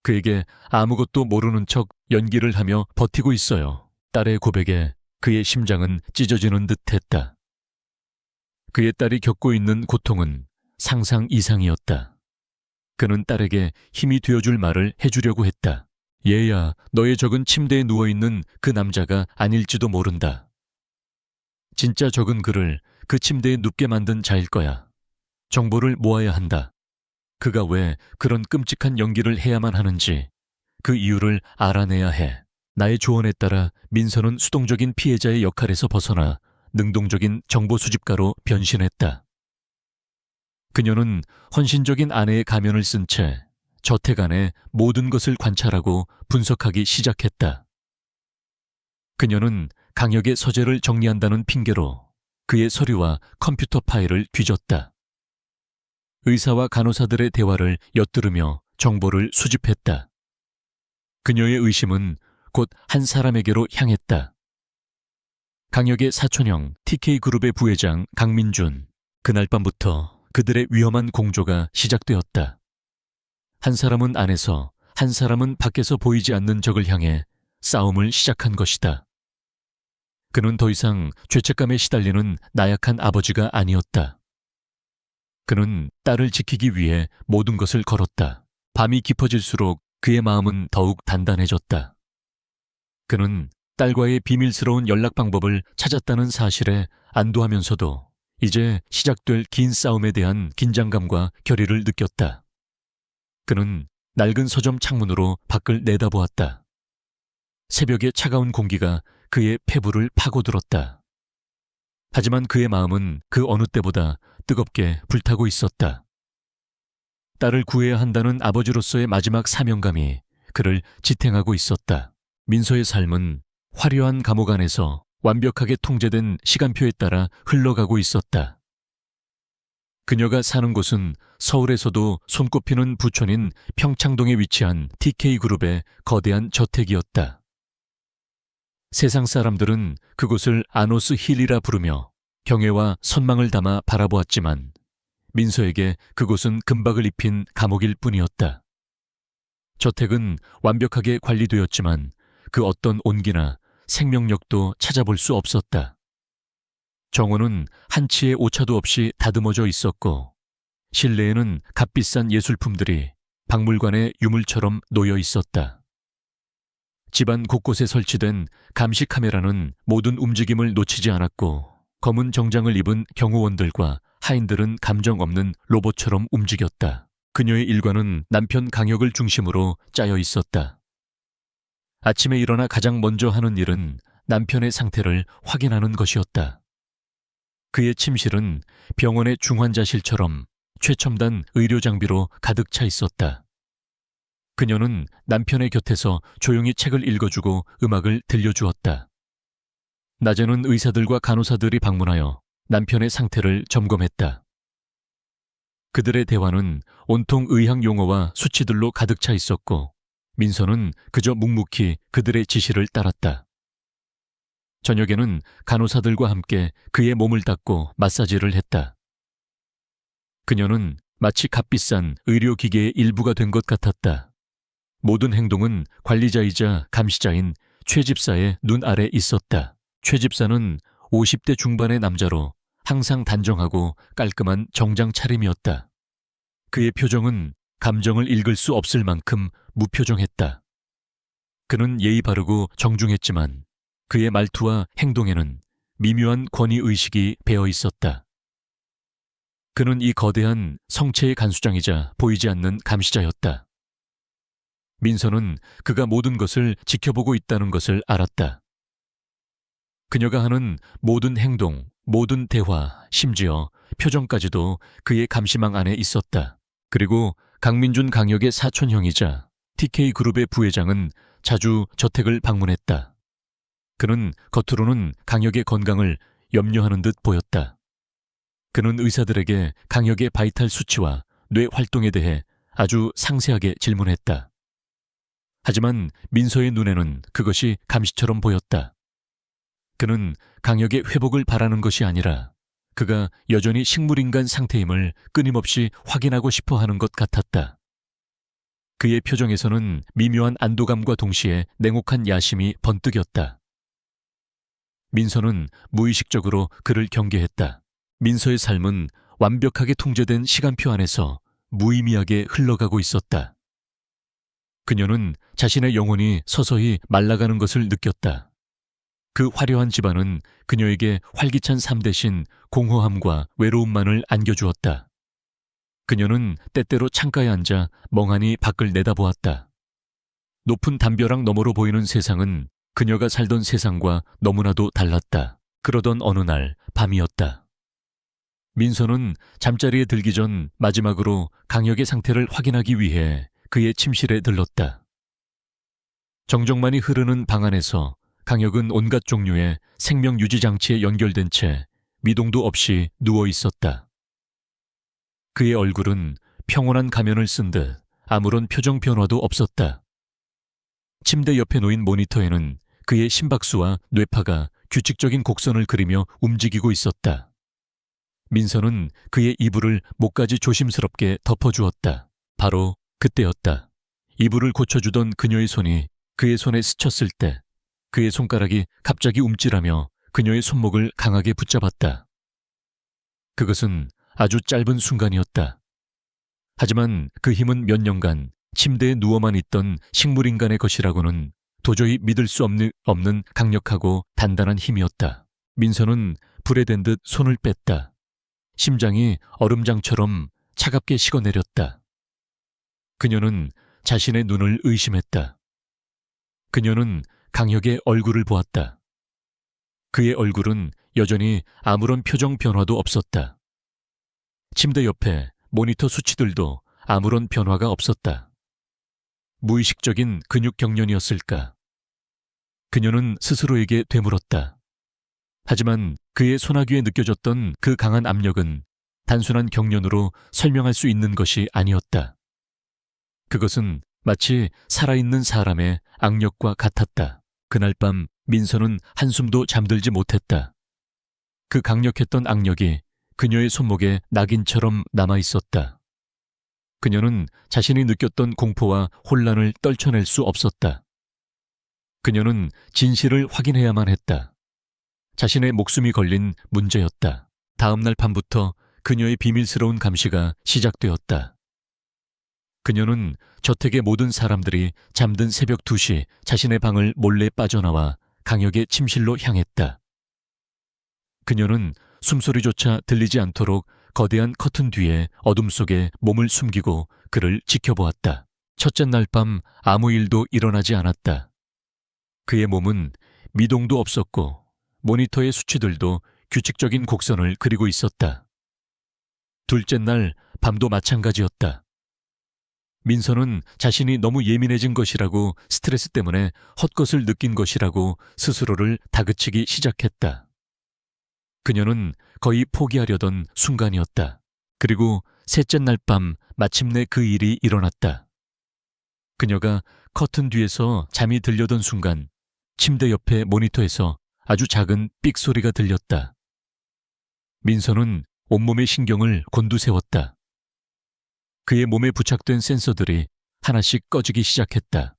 그에게 아무것도 모르는 척 연기를 하며 버티고 있어요. 딸의 고백에 그의 심장은 찢어지는 듯 했다. 그의 딸이 겪고 있는 고통은 상상 이상이었다. 그는 딸에게 힘이 되어줄 말을 해주려고 했다. 얘야, 너의 적은 침대에 누워있는 그 남자가 아닐지도 모른다. 진짜 적은 그를 그 침대에 눕게 만든 자일 거야. 정보를 모아야 한다. 그가 왜 그런 끔찍한 연기를 해야만 하는지 그 이유를 알아내야 해. 나의 조언에 따라 민서는 수동적인 피해자의 역할에서 벗어나 능동적인 정보 수집가로 변신했다. 그녀는 헌신적인 아내의 가면을 쓴 채 저택 안의 모든 것을 관찰하고 분석하기 시작했다. 그녀는 강혁의 서재를 정리한다는 핑계로 그의 서류와 컴퓨터 파일을 뒤졌다. 의사와 간호사들의 대화를 엿들으며 정보를 수집했다. 그녀의 의심은 곧 한 사람에게로 향했다. 강혁의 사촌형 TK그룹의 부회장 강민준. 그날 밤부터 그들의 위험한 공조가 시작되었다. 한 사람은 안에서, 한 사람은 밖에서 보이지 않는 적을 향해 싸움을 시작한 것이다. 그는 더 이상 죄책감에 시달리는 나약한 아버지가 아니었다. 그는 딸을 지키기 위해 모든 것을 걸었다. 밤이 깊어질수록 그의 마음은 더욱 단단해졌다. 그는 딸과의 비밀스러운 연락 방법을 찾았다는 사실에 안도하면서도 이제 시작될 긴 싸움에 대한 긴장감과 결의를 느꼈다. 그는 낡은 서점 창문으로 밖을 내다보았다. 새벽의 차가운 공기가 그의 폐부를 파고들었다. 하지만 그의 마음은 그 어느 때보다 뜨겁게 불타고 있었다. 딸을 구해야 한다는 아버지로서의 마지막 사명감이 그를 지탱하고 있었다. 민서의 삶은 화려한 감옥 안에서 완벽하게 통제된 시간표에 따라 흘러가고 있었다. 그녀가 사는 곳은 서울에서도 손꼽히는 부촌인 평창동에 위치한 TK그룹의 거대한 저택이었다. 세상 사람들은 그곳을 아노스 힐이라 부르며 경애와 선망을 담아 바라보았지만 민서에게 그곳은 금박을 입힌 감옥일 뿐이었다. 저택은 완벽하게 관리되었지만 그 어떤 온기나 생명력도 찾아볼 수 없었다. 정원은 한치의 오차도 없이 다듬어져 있었고 실내에는 값비싼 예술품들이 박물관의 유물처럼 놓여 있었다. 집안 곳곳에 설치된 감시 카메라는 모든 움직임을 놓치지 않았고 검은 정장을 입은 경호원들과 하인들은 감정 없는 로봇처럼 움직였다. 그녀의 일과는 남편 강혁을 중심으로 짜여 있었다. 아침에 일어나 가장 먼저 하는 일은 남편의 상태를 확인하는 것이었다. 그의 침실은 병원의 중환자실처럼 최첨단 의료 장비로 가득 차 있었다. 그녀는 남편의 곁에서 조용히 책을 읽어주고 음악을 들려주었다. 낮에는 의사들과 간호사들이 방문하여 남편의 상태를 점검했다. 그들의 대화는 온통 의학 용어와 수치들로 가득 차 있었고 민서는 그저 묵묵히 그들의 지시를 따랐다. 저녁에는 간호사들과 함께 그의 몸을 닦고 마사지를 했다. 그녀는 마치 값비싼 의료기계의 일부가 된 것 같았다. 모든 행동은 관리자이자 감시자인 최 집사의 눈 아래 있었다. 최 집사는 50대 중반의 남자로 항상 단정하고 깔끔한 정장 차림이었다. 그의 표정은 감정을 읽을 수 없을 만큼 무표정했다. 그는 예의 바르고 정중했지만 그의 말투와 행동에는 미묘한 권위의식이 배어 있었다. 그는 이 거대한 성체의 간수장이자 보이지 않는 감시자였다. 민서는 그가 모든 것을 지켜보고 있다는 것을 알았다. 그녀가 하는 모든 행동, 모든 대화, 심지어 표정까지도 그의 감시망 안에 있었다. 그리고 강민준 강역의 사촌형이자 TK그룹의 부회장은 자주 저택을 방문했다. 그는 겉으로는 강역의 건강을 염려하는 듯 보였다. 그는 의사들에게 강역의 바이탈 수치와 뇌 활동에 대해 아주 상세하게 질문했다. 하지만 민서의 눈에는 그것이 감시처럼 보였다. 그는 강역의 회복을 바라는 것이 아니라 그가 여전히 식물인간 상태임을 끊임없이 확인하고 싶어 하는 것 같았다. 그의 표정에서는 미묘한 안도감과 동시에 냉혹한 야심이 번뜩였다. 민서는 무의식적으로 그를 경계했다. 민서의 삶은 완벽하게 통제된 시간표 안에서 무의미하게 흘러가고 있었다. 그녀는 자신의 영혼이 서서히 말라가는 것을 느꼈다. 그 화려한 집안은 그녀에게 활기찬 삶 대신 공허함과 외로움만을 안겨주었다. 그녀는 때때로 창가에 앉아 멍하니 밖을 내다보았다. 높은 담벼락 너머로 보이는 세상은 그녀가 살던 세상과 너무나도 달랐다. 그러던 어느 날 밤이었다. 민서는 잠자리에 들기 전 마지막으로 강역의 상태를 확인하기 위해 그의 침실에 들렀다. 정적만이 흐르는 방 안에서 강역은 온갖 종류의 생명 유지 장치에 연결된 채 미동도 없이 누워 있었다. 그의 얼굴은 평온한 가면을 쓴 듯 아무런 표정 변화도 없었다. 침대 옆에 놓인 모니터에는 그의 심박수와 뇌파가 규칙적인 곡선을 그리며 움직이고 있었다. 민서는 그의 이불을 목까지 조심스럽게 덮어주었다. 바로 그때였다. 이불을 고쳐주던 그녀의 손이 그의 손에 스쳤을 때 그의 손가락이 갑자기 움찔하며 그녀의 손목을 강하게 붙잡았다. 그것은 아주 짧은 순간이었다. 하지만 그 힘은 몇 년간 침대에 누워만 있던 식물인간의 것이라고는 도저히 믿을 수 없는 강력하고 단단한 힘이었다. 민서는 불에 댄 듯 손을 뺐다. 심장이 얼음장처럼 차갑게 식어내렸다. 그녀는 자신의 눈을 의심했다. 그녀는 강혁의 얼굴을 보았다. 그의 얼굴은 여전히 아무런 표정 변화도 없었다. 침대 옆에 모니터 수치들도 아무런 변화가 없었다. 무의식적인 근육 경련이었을까? 그녀는 스스로에게 되물었다. 하지만 그의 소나귀에 느껴졌던 그 강한 압력은 단순한 경련으로 설명할 수 있는 것이 아니었다. 그것은 마치 살아있는 사람의 악력과 같았다. 그날 밤 민서는 한숨도 잠들지 못했다. 그 강력했던 악력이 그녀의 손목에 낙인처럼 남아있었다. 그녀는 자신이 느꼈던 공포와 혼란을 떨쳐낼 수 없었다. 그녀는 진실을 확인해야만 했다. 자신의 목숨이 걸린 문제였다. 다음 날 밤부터 그녀의 비밀스러운 감시가 시작되었다. 그녀는 저택의 모든 사람들이 잠든 새벽 2시 자신의 방을 몰래 빠져나와 강혁의 침실로 향했다. 그녀는 숨소리조차 들리지 않도록 거대한 커튼 뒤에 어둠 속에 몸을 숨기고 그를 지켜보았다. 첫째 날 밤 아무 일도 일어나지 않았다. 그의 몸은 미동도 없었고 모니터의 수치들도 규칙적인 곡선을 그리고 있었다. 둘째 날 밤도 마찬가지였다. 민서는 자신이 너무 예민해진 것이라고, 스트레스 때문에 헛것을 느낀 것이라고 스스로를 다그치기 시작했다. 그녀는 거의 포기하려던 순간이었다. 그리고 셋째 날 밤 마침내 그 일이 일어났다. 그녀가 커튼 뒤에서 잠이 들려던 순간 침대 옆에 모니터에서 아주 작은 삑 소리가 들렸다. 민서는 온몸의 신경을 곤두세웠다. 그의 몸에 부착된 센서들이 하나씩 꺼지기 시작했다.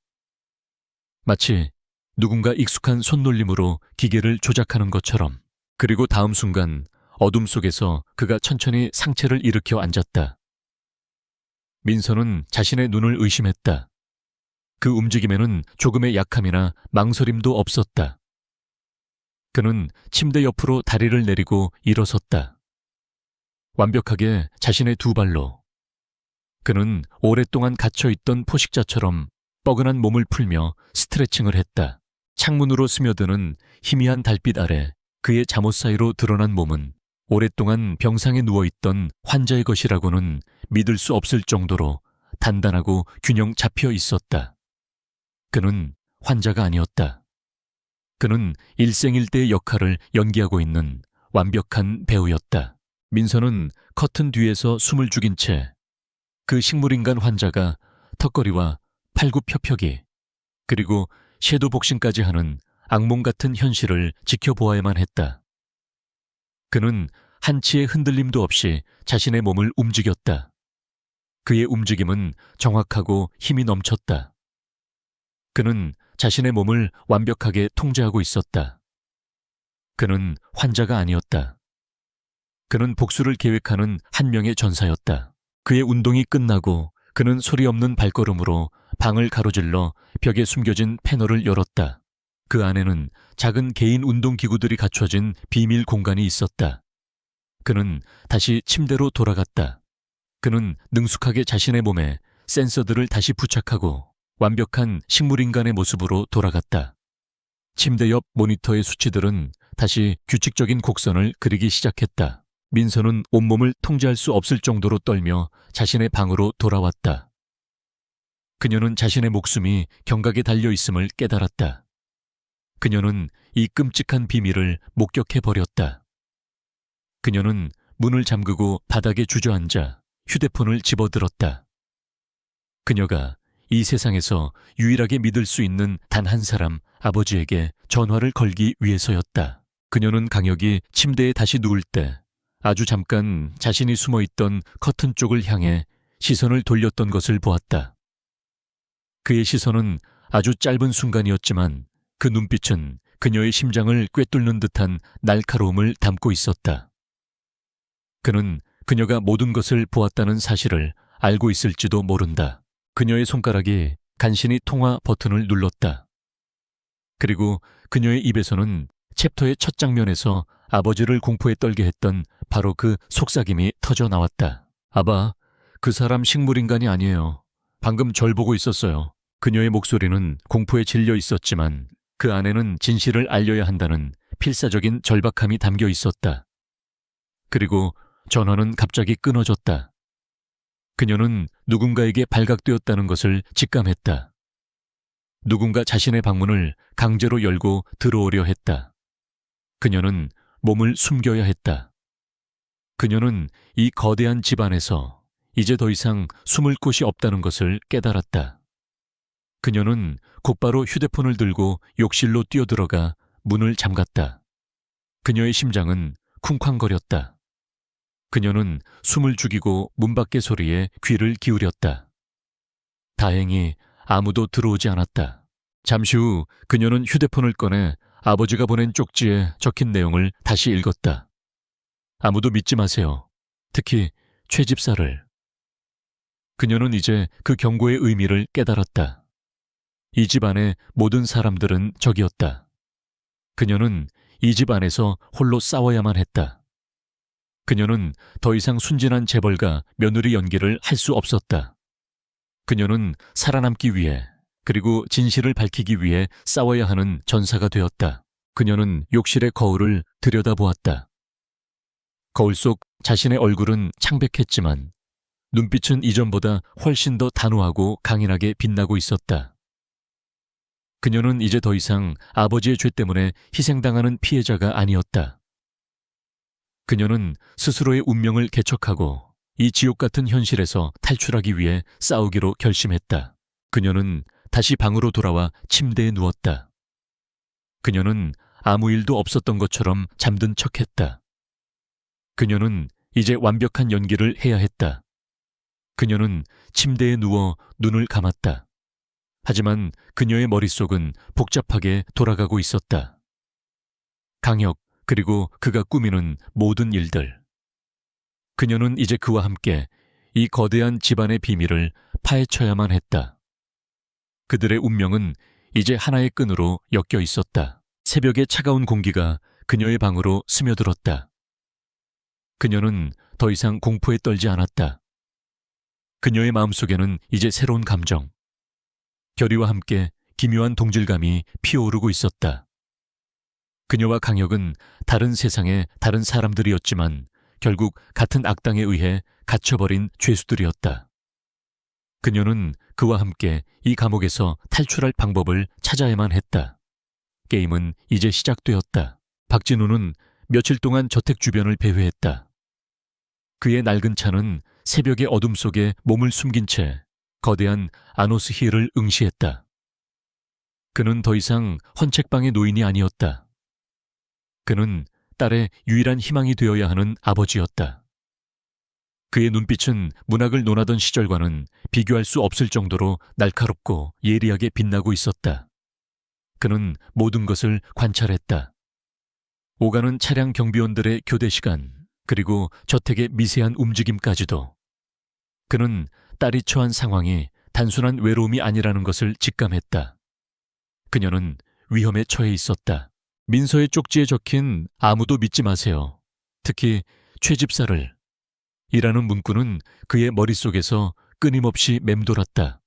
마치 누군가 익숙한 손놀림으로 기계를 조작하는 것처럼. 그리고 다음 순간 어둠 속에서 그가 천천히 상체를 일으켜 앉았다. 민서는 자신의 눈을 의심했다. 그 움직임에는 조금의 약함이나 망설임도 없었다. 그는 침대 옆으로 다리를 내리고 일어섰다. 완벽하게 자신의 두 발로. 그는 오랫동안 갇혀있던 포식자처럼 뻐근한 몸을 풀며 스트레칭을 했다. 창문으로 스며드는 희미한 달빛 아래 그의 잠옷 사이로 드러난 몸은 오랫동안 병상에 누워있던 환자의 것이라고는 믿을 수 없을 정도로 단단하고 균형 잡혀 있었다. 그는 환자가 아니었다. 그는 일생일대의 역할을 연기하고 있는 완벽한 배우였다. 민서는 커튼 뒤에서 숨을 죽인 채 그 식물인간 환자가 턱걸이와 팔굽혀펴기 그리고 섀도우 복싱까지 하는 악몽 같은 현실을 지켜보아야만 했다. 그는 한치의 흔들림도 없이 자신의 몸을 움직였다. 그의 움직임은 정확하고 힘이 넘쳤다. 그는 자신의 몸을 완벽하게 통제하고 있었다. 그는 환자가 아니었다. 그는 복수를 계획하는 한 명의 전사였다. 그의 운동이 끝나고 그는 소리 없는 발걸음으로 방을 가로질러 벽에 숨겨진 패널을 열었다. 그 안에는 작은 개인 운동기구들이 갖춰진 비밀 공간이 있었다. 그는 다시 침대로 돌아갔다. 그는 능숙하게 자신의 몸에 센서들을 다시 부착하고 완벽한 식물인간의 모습으로 돌아갔다. 침대 옆 모니터의 수치들은 다시 규칙적인 곡선을 그리기 시작했다. 민서는 온몸을 통제할 수 없을 정도로 떨며 자신의 방으로 돌아왔다. 그녀는 자신의 목숨이 경각에 달려 있음을 깨달았다. 그녀는 이 끔찍한 비밀을 목격해버렸다. 그녀는 문을 잠그고 바닥에 주저앉아 휴대폰을 집어들었다. 그녀가 이 세상에서 유일하게 믿을 수 있는 단 한 사람, 아버지에게 전화를 걸기 위해서였다. 그녀는 강혁이 침대에 다시 누울 때 아주 잠깐 자신이 숨어있던 커튼 쪽을 향해 시선을 돌렸던 것을 보았다. 그의 시선은 아주 짧은 순간이었지만 그 눈빛은 그녀의 심장을 꿰뚫는 듯한 날카로움을 담고 있었다. 그는 그녀가 모든 것을 보았다는 사실을 알고 있을지도 모른다. 그녀의 손가락이 간신히 통화 버튼을 눌렀다. 그리고 그녀의 입에서는 챕터의 첫 장면에서 아버지를 공포에 떨게 했던 바로 그 속삭임이 터져 나왔다. 아바, 그 사람 식물인간이 아니에요. 방금 절 보고 있었어요. 그녀의 목소리는 공포에 질려 있었지만 그 안에는 진실을 알려야 한다는 필사적인 절박함이 담겨 있었다. 그리고 전화는 갑자기 끊어졌다. 그녀는 누군가에게 발각되었다는 것을 직감했다. 누군가 자신의 방문을 강제로 열고 들어오려 했다. 그녀는 몸을 숨겨야 했다. 그녀는 이 거대한 집 안에서 이제 더 이상 숨을 곳이 없다는 것을 깨달았다. 그녀는 곧바로 휴대폰을 들고 욕실로 뛰어들어가 문을 잠갔다. 그녀의 심장은 쿵쾅거렸다. 그녀는 숨을 죽이고 문 밖의 소리에 귀를 기울였다. 다행히 아무도 들어오지 않았다. 잠시 후 그녀는 휴대폰을 꺼내 아버지가 보낸 쪽지에 적힌 내용을 다시 읽었다. 아무도 믿지 마세요. 특히 최 집사를. 그녀는 이제 그 경고의 의미를 깨달았다. 이 집 안의 모든 사람들은 적이었다. 그녀는 이 집 안에서 홀로 싸워야만 했다. 그녀는 더 이상 순진한 재벌가 며느리 연기를 할 수 없었다. 그녀는 살아남기 위해 그리고 진실을 밝히기 위해 싸워야 하는 전사가 되었다. 그녀는 욕실의 거울을 들여다보았다. 거울 속 자신의 얼굴은 창백했지만 눈빛은 이전보다 훨씬 더 단호하고 강인하게 빛나고 있었다. 그녀는 이제 더 이상 아버지의 죄 때문에 희생당하는 피해자가 아니었다. 그녀는 스스로의 운명을 개척하고 이 지옥 같은 현실에서 탈출하기 위해 싸우기로 결심했다. 그녀는 다시 방으로 돌아와 침대에 누웠다. 그녀는 아무 일도 없었던 것처럼 잠든 척했다. 그녀는 이제 완벽한 연기를 해야 했다. 그녀는 침대에 누워 눈을 감았다. 하지만 그녀의 머릿속은 복잡하게 돌아가고 있었다. 강혁, 그리고 그가 꾸미는 모든 일들. 그녀는 이제 그와 함께 이 거대한 집안의 비밀을 파헤쳐야만 했다. 그들의 운명은 이제 하나의 끈으로 엮여 있었다. 새벽의 차가운 공기가 그녀의 방으로 스며들었다. 그녀는 더 이상 공포에 떨지 않았다. 그녀의 마음속에는 이제 새로운 감정, 결의와 함께 기묘한 동질감이 피어오르고 있었다. 그녀와 강혁은 다른 세상의 다른 사람들이었지만 결국 같은 악당에 의해 갇혀버린 죄수들이었다. 그녀는 그와 함께 이 감옥에서 탈출할 방법을 찾아야만 했다. 게임은 이제 시작되었다. 박진우는 며칠 동안 저택 주변을 배회했다. 그의 낡은 차는 새벽의 어둠 속에 몸을 숨긴 채 거대한 아노스 힐을 응시했다. 그는 더 이상 헌책방의 노인이 아니었다. 그는 딸의 유일한 희망이 되어야 하는 아버지였다. 그의 눈빛은 문학을 논하던 시절과는 비교할 수 없을 정도로 날카롭고 예리하게 빛나고 있었다. 그는 모든 것을 관찰했다. 오가는 차량 경비원들의 교대 시간, 그리고 저택의 미세한 움직임까지도. 그는 딸이 처한 상황이 단순한 외로움이 아니라는 것을 직감했다. 그녀는 위험에 처해 있었다. 민서의 쪽지에 적힌 아무도 믿지 마세요. 특히 최집사를 이라는 문구는 그의 머릿속에서 끊임없이 맴돌았다.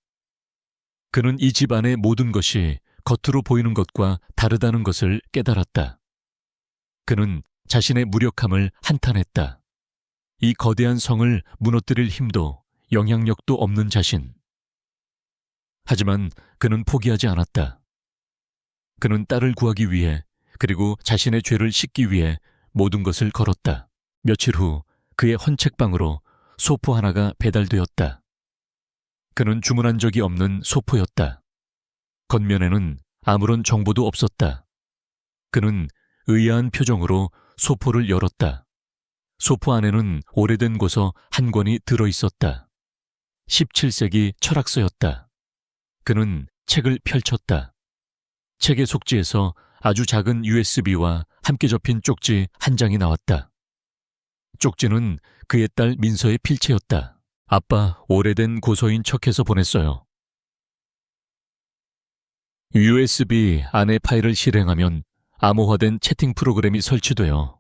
그는 이 집안의 모든 것이 겉으로 보이는 것과 다르다는 것을 깨달았다. 그는 자신의 무력함을 한탄했다. 이 거대한 성을 무너뜨릴 힘도 영향력도 없는 자신. 하지만 그는 포기하지 않았다. 그는 딸을 구하기 위해, 그리고 자신의 죄를 씻기 위해 모든 것을 걸었다. 며칠 후 그의 헌책방으로 소포 하나가 배달되었다. 그는 주문한 적이 없는 소포였다. 겉면에는 아무런 정보도 없었다. 그는 의아한 표정으로 소포를 열었다. 소포 안에는 오래된 고서 한 권이 들어있었다. 17세기 철학서였다. 그는 책을 펼쳤다. 책의 속지에서 아주 작은 USB와 함께 접힌 쪽지 한 장이 나왔다. 쪽지는 그의 딸 민서의 필체였다. 아빠, 오래된 고서인 척해서 보냈어요. USB 안에 파일을 실행하면 암호화된 채팅 프로그램이 설치되어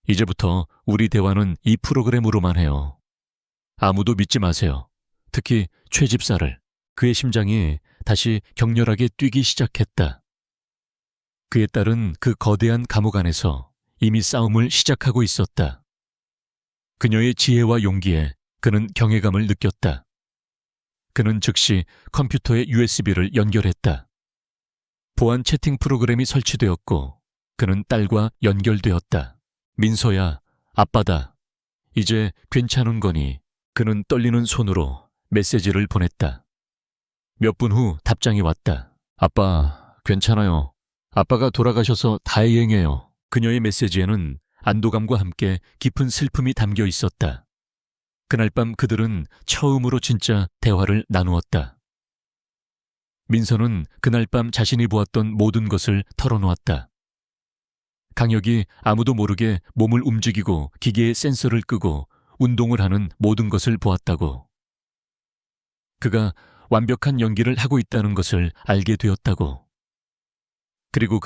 이제부터 우리 대화는 이 프로그램으로만 해요. 아무도 믿지 마세요. 특히 최 집사를. 그의 심장이 다시 격렬하게 뛰기 시작했다. 그의 딸은 그 거대한 감옥 안에서 이미 싸움을 시작하고 있었다. 그녀의 지혜와 용기에 그는 경외감을 느꼈다. 그는 즉시 컴퓨터에 USB를 연결했다. 보안 채팅 프로그램이 설치되었고 그는 딸과 연결되었다. 민서야, 아빠다. 이제 괜찮은 거니? 그는 떨리는 손으로 메시지를 보냈다. 몇 분 후 답장이 왔다. 아빠, 괜찮아요. 아빠가 돌아가셔서 다행이에요. 그녀의 메시지에는 안도감과 함께 깊은 슬픔이 담겨 있었다. 그날 밤 그들은 처음으로 진짜 대화를 나누었다. 민서는 그날 밤 자신이 보았던 모든 것을 털어놓았다. 강혁이 아무도 모르게 몸을 움직이고 기계의 센서를 끄고 운동을 하는 모든 것을 보았다고. 그가 완벽한 연기를 하고 있다는 것을 알게 되었다고. 그리고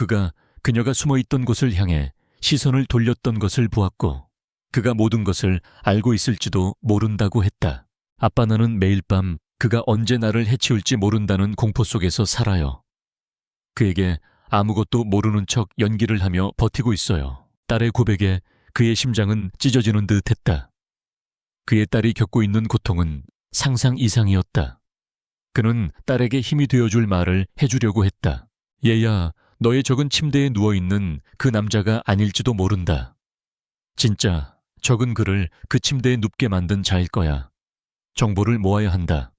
그녀가 숨어있던 곳을 향해 시선을 돌렸던 것을 보았고 그가 모든 것을 알고 있을지도 모른다고 했다. 아빠, 나는 매일 밤 그가 언제 나를 해치울지 모른다는 공포 속에서 살아요. 그에게 아무것도 모르는 척 연기를 하며 버티고 있어요. 딸의 고백에 그의 심장은 찢어지는 듯했다. 그의 딸이 겪고 있는 고통은 상상 이상이었다. 그는 딸에게 힘이 되어줄 말을 해주려고 했다. 얘야, 너의 적은 침대에 누워있는 그 남자가 아닐지도 모른다. 진짜 적은 그를 그 침대에 눕게 만든 자일 거야. 정보를 모아야 한다.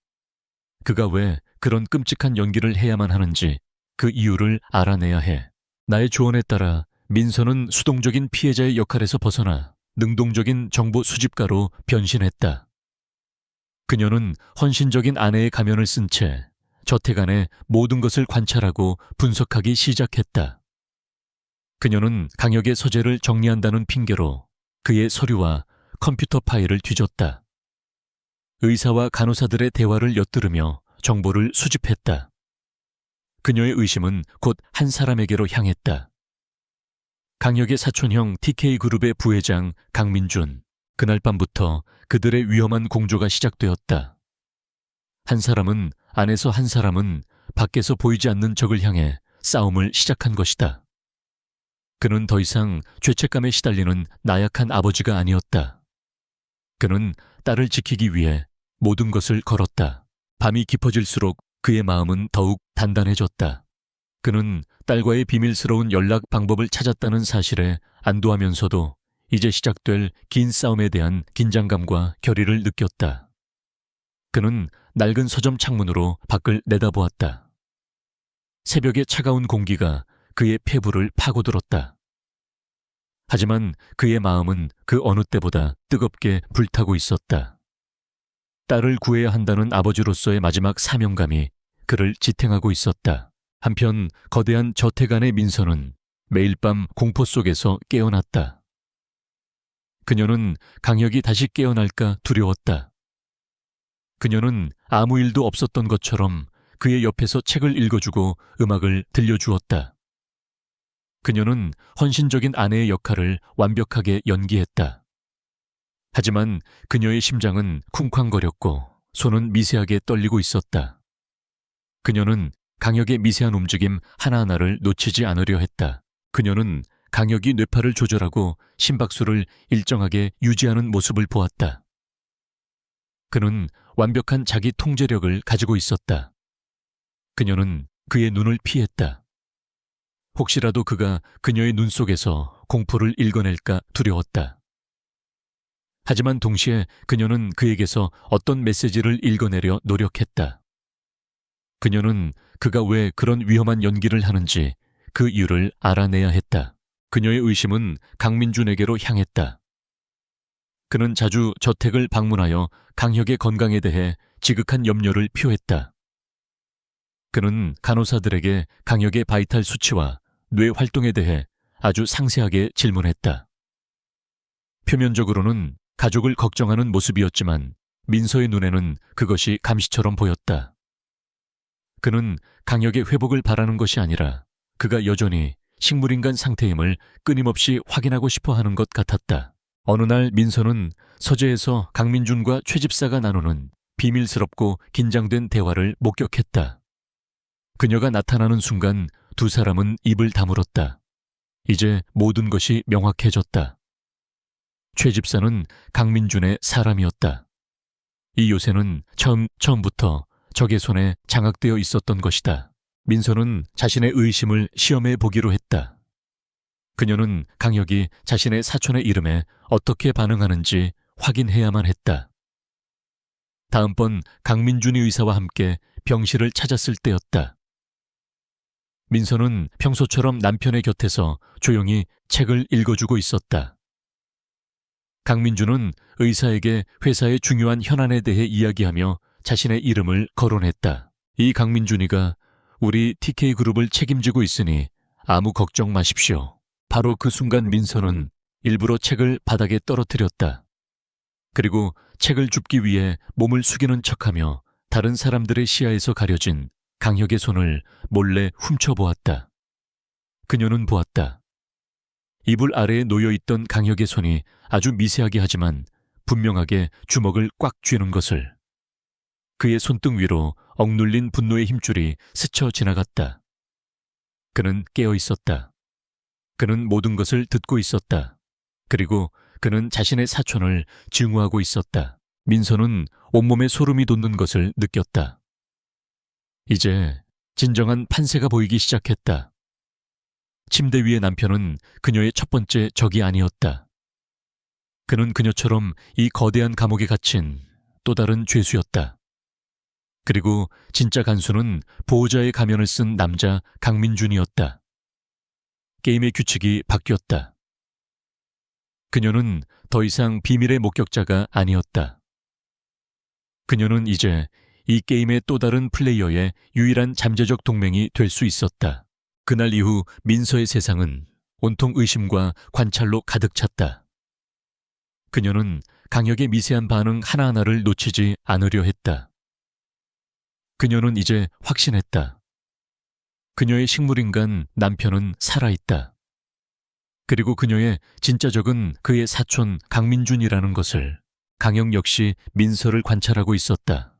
그가 왜 그런 끔찍한 연기를 해야만 하는지 그 이유를 알아내야 해. 나의 조언에 따라 민서는 수동적인 피해자의 역할에서 벗어나 능동적인 정보 수집가로 변신했다. 그녀는 헌신적인 아내의 가면을 쓴 채 저택 안의 모든 것을 관찰하고 분석하기 시작했다. 그녀는 강혁의 서재를 정리한다는 핑계로 그의 서류와 컴퓨터 파일을 뒤졌다. 의사와 간호사들의 대화를 엿들으며 정보를 수집했다. 그녀의 의심은 곧 한 사람에게로 향했다. 강혁의 사촌형 TK그룹의 부회장 강민준. 그날 밤부터 그들의 위험한 공조가 시작되었다. 한 사람은 안에서, 한 사람은 밖에서 보이지 않는 적을 향해 싸움을 시작한 것이다. 그는 더 이상 죄책감에 시달리는 나약한 아버지가 아니었다. 그는 딸을 지키기 위해 모든 것을 걸었다. 밤이 깊어질수록 그의 마음은 더욱 단단해졌다. 그는 딸과의 비밀스러운 연락 방법을 찾았다는 사실에 안도하면서도 이제 시작될 긴 싸움에 대한 긴장감과 결의를 느꼈다. 그는 낡은 서점 창문으로 밖을 내다보았다. 새벽의 차가운 공기가 그의 폐부를 파고들었다. 하지만 그의 마음은 그 어느 때보다 뜨겁게 불타고 있었다. 딸을 구해야 한다는 아버지로서의 마지막 사명감이 그를 지탱하고 있었다. 한편 거대한 저택 안의 민서는 매일 밤 공포 속에서 깨어났다. 그녀는 강혁이 다시 깨어날까 두려웠다. 그녀는 아무 일도 없었던 것처럼 그의 옆에서 책을 읽어주고 음악을 들려주었다. 그녀는 헌신적인 아내의 역할을 완벽하게 연기했다. 하지만 그녀의 심장은 쿵쾅거렸고 손은 미세하게 떨리고 있었다. 그녀는 강혁의 미세한 움직임 하나하나를 놓치지 않으려 했다. 그녀는 강혁이 뇌파를 조절하고 심박수를 일정하게 유지하는 모습을 보았다. 그는 완벽한 자기 통제력을 가지고 있었다. 그녀는 그의 눈을 피했다. 혹시라도 그가 그녀의 눈 속에서 공포를 읽어낼까 두려웠다. 하지만 동시에 그녀는 그에게서 어떤 메시지를 읽어내려 노력했다. 그녀는 그가 왜 그런 위험한 연기를 하는지 그 이유를 알아내야 했다. 그녀의 의심은 강민준에게로 향했다. 그는 자주 저택을 방문하여 강혁의 건강에 대해 지극한 염려를 표했다. 그는 간호사들에게 강혁의 바이탈 수치와 뇌 활동에 대해 아주 상세하게 질문했다. 표면적으로는 가족을 걱정하는 모습이었지만 민서의 눈에는 그것이 감시처럼 보였다. 그는 강혁의 회복을 바라는 것이 아니라 그가 여전히 식물인간 상태임을 끊임없이 확인하고 싶어 하는 것 같았다. 어느 날 민서는 서재에서 강민준과 최 집사가 나누는 비밀스럽고 긴장된 대화를 목격했다. 그녀가 나타나는 순간 두 사람은 입을 다물었다. 이제 모든 것이 명확해졌다. 최 집사는 강민준의 사람이었다. 이 요새는 처음부터 적의 손에 장악되어 있었던 것이다. 민서는 자신의 의심을 시험해 보기로 했다. 그녀는 강혁이 자신의 사촌의 이름에 어떻게 반응하는지 확인해야만 했다. 다음번 강민준이 의사와 함께 병실을 찾았을 때였다. 민서는 평소처럼 남편의 곁에서 조용히 책을 읽어주고 있었다. 강민준은 의사에게 회사의 중요한 현안에 대해 이야기하며 자신의 이름을 거론했다. 이 강민준이가 우리 TK그룹을 책임지고 있으니 아무 걱정 마십시오. 바로 그 순간 민서는 일부러 책을 바닥에 떨어뜨렸다. 그리고 책을 줍기 위해 몸을 숙이는 척하며 다른 사람들의 시야에서 가려진 강혁의 손을 몰래 훔쳐보았다. 그녀는 보았다. 이불 아래에 놓여있던 강혁의 손이 아주 미세하게 하지만 분명하게 주먹을 꽉 쥐는 것을. 그의 손등 위로 억눌린 분노의 힘줄이 스쳐 지나갔다. 그는 깨어 있었다. 그는 모든 것을 듣고 있었다. 그리고 그는 자신의 사촌을 증오하고 있었다. 민서는 온몸에 소름이 돋는 것을 느꼈다. 이제 진정한 판세가 보이기 시작했다. 침대 위의 남편은 그녀의 첫 번째 적이 아니었다. 그는 그녀처럼 이 거대한 감옥에 갇힌 또 다른 죄수였다. 그리고 진짜 간수는 보호자의 가면을 쓴 남자 강민준이었다. 게임의 규칙이 바뀌었다. 그녀는 더 이상 비밀의 목격자가 아니었다. 그녀는 이제 이 게임의 또 다른 플레이어의 유일한 잠재적 동맹이 될 수 있었다. 그날 이후 민서의 세상은 온통 의심과 관찰로 가득 찼다. 그녀는 강혁의 미세한 반응 하나하나를 놓치지 않으려 했다. 그녀는 이제 확신했다. 그녀의 식물인간 남편은 살아있다. 그리고 그녀의 진짜 적은 그의 사촌 강민준이라는 것을 강혁 역시 민서를 관찰하고 있었다.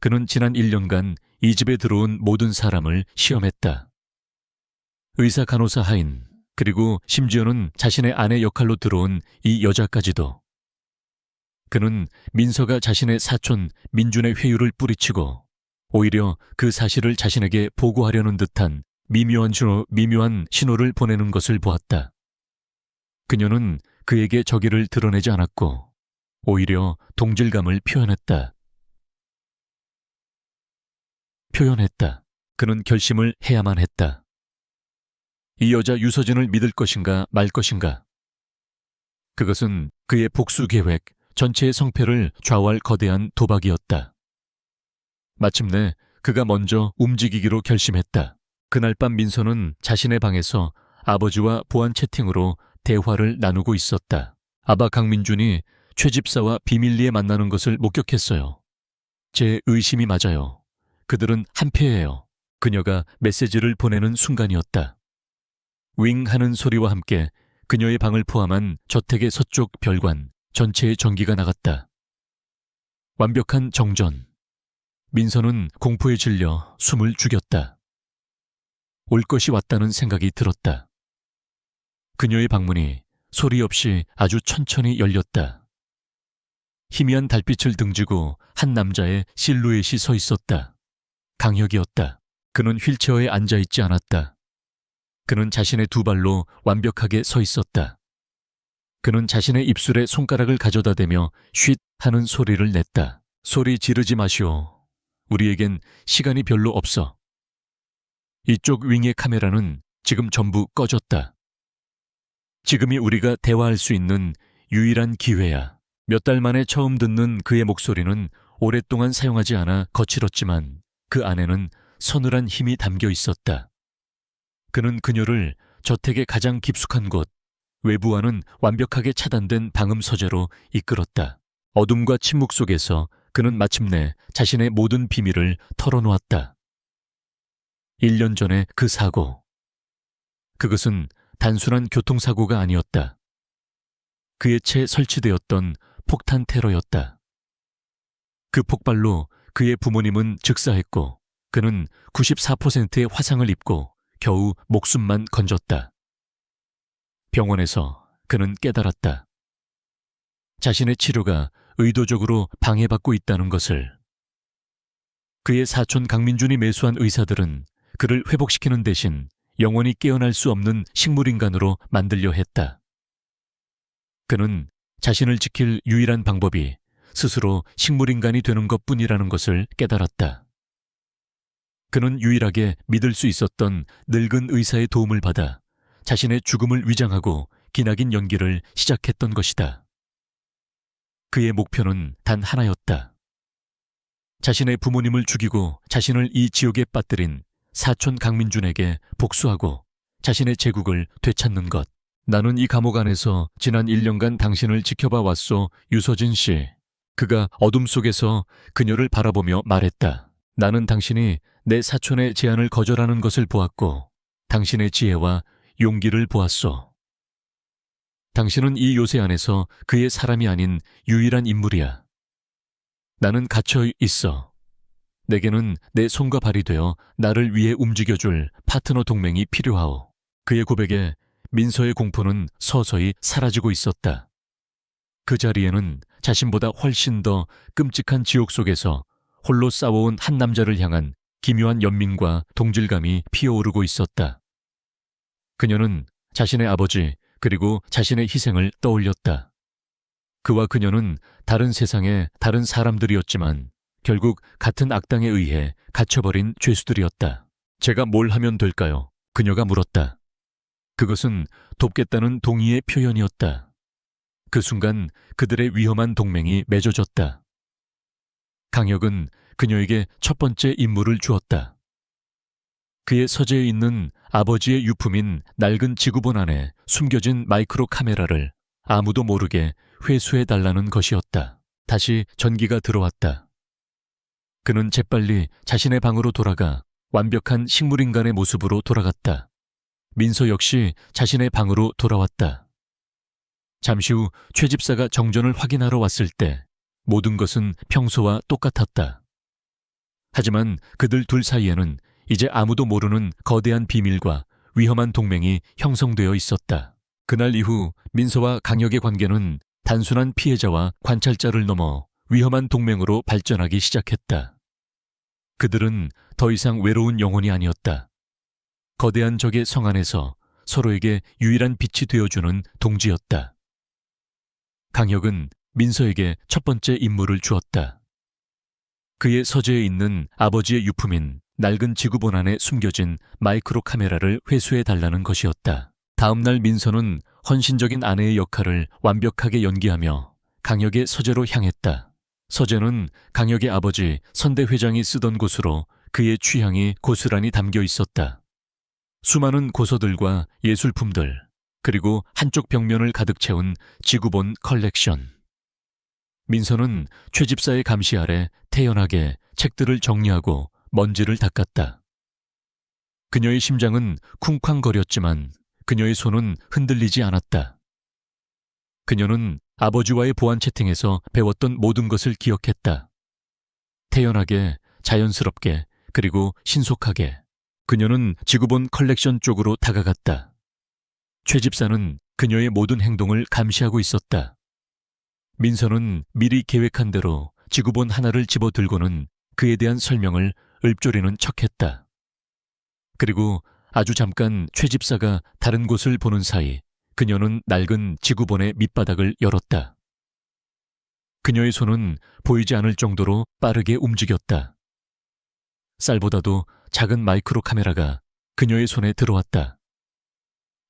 그는 지난 1년간 이 집에 들어온 모든 사람을 시험했다. 의사, 간호사, 하인, 그리고 심지어는 자신의 아내 역할로 들어온 이 여자까지도. 그는 민서가 자신의 사촌 민준의 회유를 뿌리치고 오히려 그 사실을 자신에게 보고하려는 듯한 미묘한 신호를 보내는 것을 보았다. 그녀는 그에게 저기를 드러내지 않았고 오히려 동질감을 표현했다. 그는 결심을 해야만 했다. 이 여자 유서진을 믿을 것인가 말 것인가. 그것은 그의 복수 계획 전체의 성패를 좌우할 거대한 도박이었다. 마침내 그가 먼저 움직이기로 결심했다. 그날 밤 민서는 자신의 방에서 아버지와 보안 채팅으로 대화를 나누고 있었다. 아바 강민준이 최 집사와 비밀리에 만나는 것을 목격했어요. 제 의심이 맞아요. 그들은 한패예요. 그녀가 메시지를 보내는 순간이었다. 윙 하는 소리와 함께 그녀의 방을 포함한 저택의 서쪽 별관 전체의 전기가 나갔다. 완벽한 정전. 민서는 공포에 질려 숨을 죽였다. 올 것이 왔다는 생각이 들었다. 그녀의 방문이 소리 없이 아주 천천히 열렸다. 희미한 달빛을 등지고 한 남자의 실루엣이 서 있었다. 강혁이었다. 그는 휠체어에 앉아있지 않았다. 그는 자신의 두 발로 완벽하게 서 있었다. 그는 자신의 입술에 손가락을 가져다 대며 쉿 하는 소리를 냈다. 소리 지르지 마시오. 우리에겐 시간이 별로 없어. 이쪽 윙의 카메라는 지금 전부 꺼졌다. 지금이 우리가 대화할 수 있는 유일한 기회야. 몇 달 만에 처음 듣는 그의 목소리는 오랫동안 사용하지 않아 거칠었지만 그 안에는 서늘한 힘이 담겨 있었다. 그는 그녀를 저택의 가장 깊숙한 곳, 외부와는 완벽하게 차단된 방음 서재로 이끌었다. 어둠과 침묵 속에서 그는 마침내 자신의 모든 비밀을 털어놓았다. 1년 전의 그 사고. 그것은 단순한 교통사고가 아니었다. 그의 채 설치되었던 폭탄 테러였다. 그 폭발로 그의 부모님은 즉사했고 그는 94%의 화상을 입고 겨우 목숨만 건졌다. 병원에서 그는 깨달았다. 자신의 치료가 의도적으로 방해받고 있다는 것을. 그의 사촌 강민준이 매수한 의사들은 그를 회복시키는 대신 영원히 깨어날 수 없는 식물인간으로 만들려 했다. 그는 자신을 지킬 유일한 방법이 스스로 식물인간이 되는 것뿐이라는 것을 깨달았다. 그는 유일하게 믿을 수 있었던 늙은 의사의 도움을 받아 자신의 죽음을 위장하고 기나긴 연기를 시작했던 것이다. 그의 목표는 단 하나였다. 자신의 부모님을 죽이고 자신을 이 지옥에 빠뜨린 사촌 강민준에게 복수하고 자신의 제국을 되찾는 것. 나는 이 감옥 안에서 지난 1년간 당신을 지켜봐 왔소, 유서진 씨. 그가 어둠 속에서 그녀를 바라보며 말했다. 나는 당신이 내 사촌의 제안을 거절하는 것을 보았고 당신의 지혜와 용기를 보았소. 당신은 이 요새 안에서 그의 사람이 아닌 유일한 인물이야. 나는 갇혀 있어. 내게는 내 손과 발이 되어 나를 위해 움직여줄 파트너 동맹이 필요하오. 그의 고백에 민서의 공포는 서서히 사라지고 있었다. 그 자리에는 자신보다 훨씬 더 끔찍한 지옥 속에서 홀로 싸워온 한 남자를 향한 기묘한 연민과 동질감이 피어오르고 있었다. 그녀는 자신의 아버지 그리고 자신의 희생을 떠올렸다. 그와 그녀는 다른 세상의 다른 사람들이었지만 결국 같은 악당에 의해 갇혀버린 죄수들이었다. 제가 뭘 하면 될까요? 그녀가 물었다. 그것은 돕겠다는 동의의 표현이었다. 그 순간 그들의 위험한 동맹이 맺어졌다. 강혁은 그녀에게 첫 번째 임무를 주었다. 그의 서재에 있는 아버지의 유품인 낡은 지구본 안에 숨겨진 마이크로 카메라를 아무도 모르게 회수해달라는 것이었다. 다시 전기가 들어왔다. 그는 재빨리 자신의 방으로 돌아가 완벽한 식물인간의 모습으로 돌아갔다. 민서 역시 자신의 방으로 돌아왔다. 잠시 후 최 집사가 정전을 확인하러 왔을 때 모든 것은 평소와 똑같았다. 하지만 그들 둘 사이에는 이제 아무도 모르는 거대한 비밀과 위험한 동맹이 형성되어 있었다. 그날 이후 민서와 강혁의 관계는 단순한 피해자와 관찰자를 넘어 위험한 동맹으로 발전하기 시작했다. 그들은 더 이상 외로운 영혼이 아니었다. 거대한 적의 성 안에서 서로에게 유일한 빛이 되어주는 동지였다. 강혁은 민서에게 첫 번째 임무를 주었다. 그의 서재에 있는 아버지의 유품인 낡은 지구본 안에 숨겨진 마이크로 카메라를 회수해달라는 것이었다. 다음날 민서는 헌신적인 아내의 역할을 완벽하게 연기하며 강혁의 서재로 향했다. 서재는 강혁의 아버지 선대 회장이 쓰던 곳으로 그의 취향이 고스란히 담겨 있었다. 수많은 고서들과 예술품들, 그리고 한쪽 벽면을 가득 채운 지구본 컬렉션. 민서는 최 집사의 감시 아래 태연하게 책들을 정리하고 먼지를 닦았다. 그녀의 심장은 쿵쾅거렸지만 그녀의 손은 흔들리지 않았다. 그녀는 아버지와의 보안 채팅에서 배웠던 모든 것을 기억했다. 태연하게, 자연스럽게, 그리고 신속하게 그녀는 지구본 컬렉션 쪽으로 다가갔다. 최 집사는 그녀의 모든 행동을 감시하고 있었다. 민서는 미리 계획한 대로 지구본 하나를 집어들고는 그에 대한 설명을 읊조리는 척했다. 그리고 아주 잠깐 최 집사가 다른 곳을 보는 사이 그녀는 낡은 지구본의 밑바닥을 열었다. 그녀의 손은 보이지 않을 정도로 빠르게 움직였다. 쌀보다도 작은 마이크로 카메라가 그녀의 손에 들어왔다.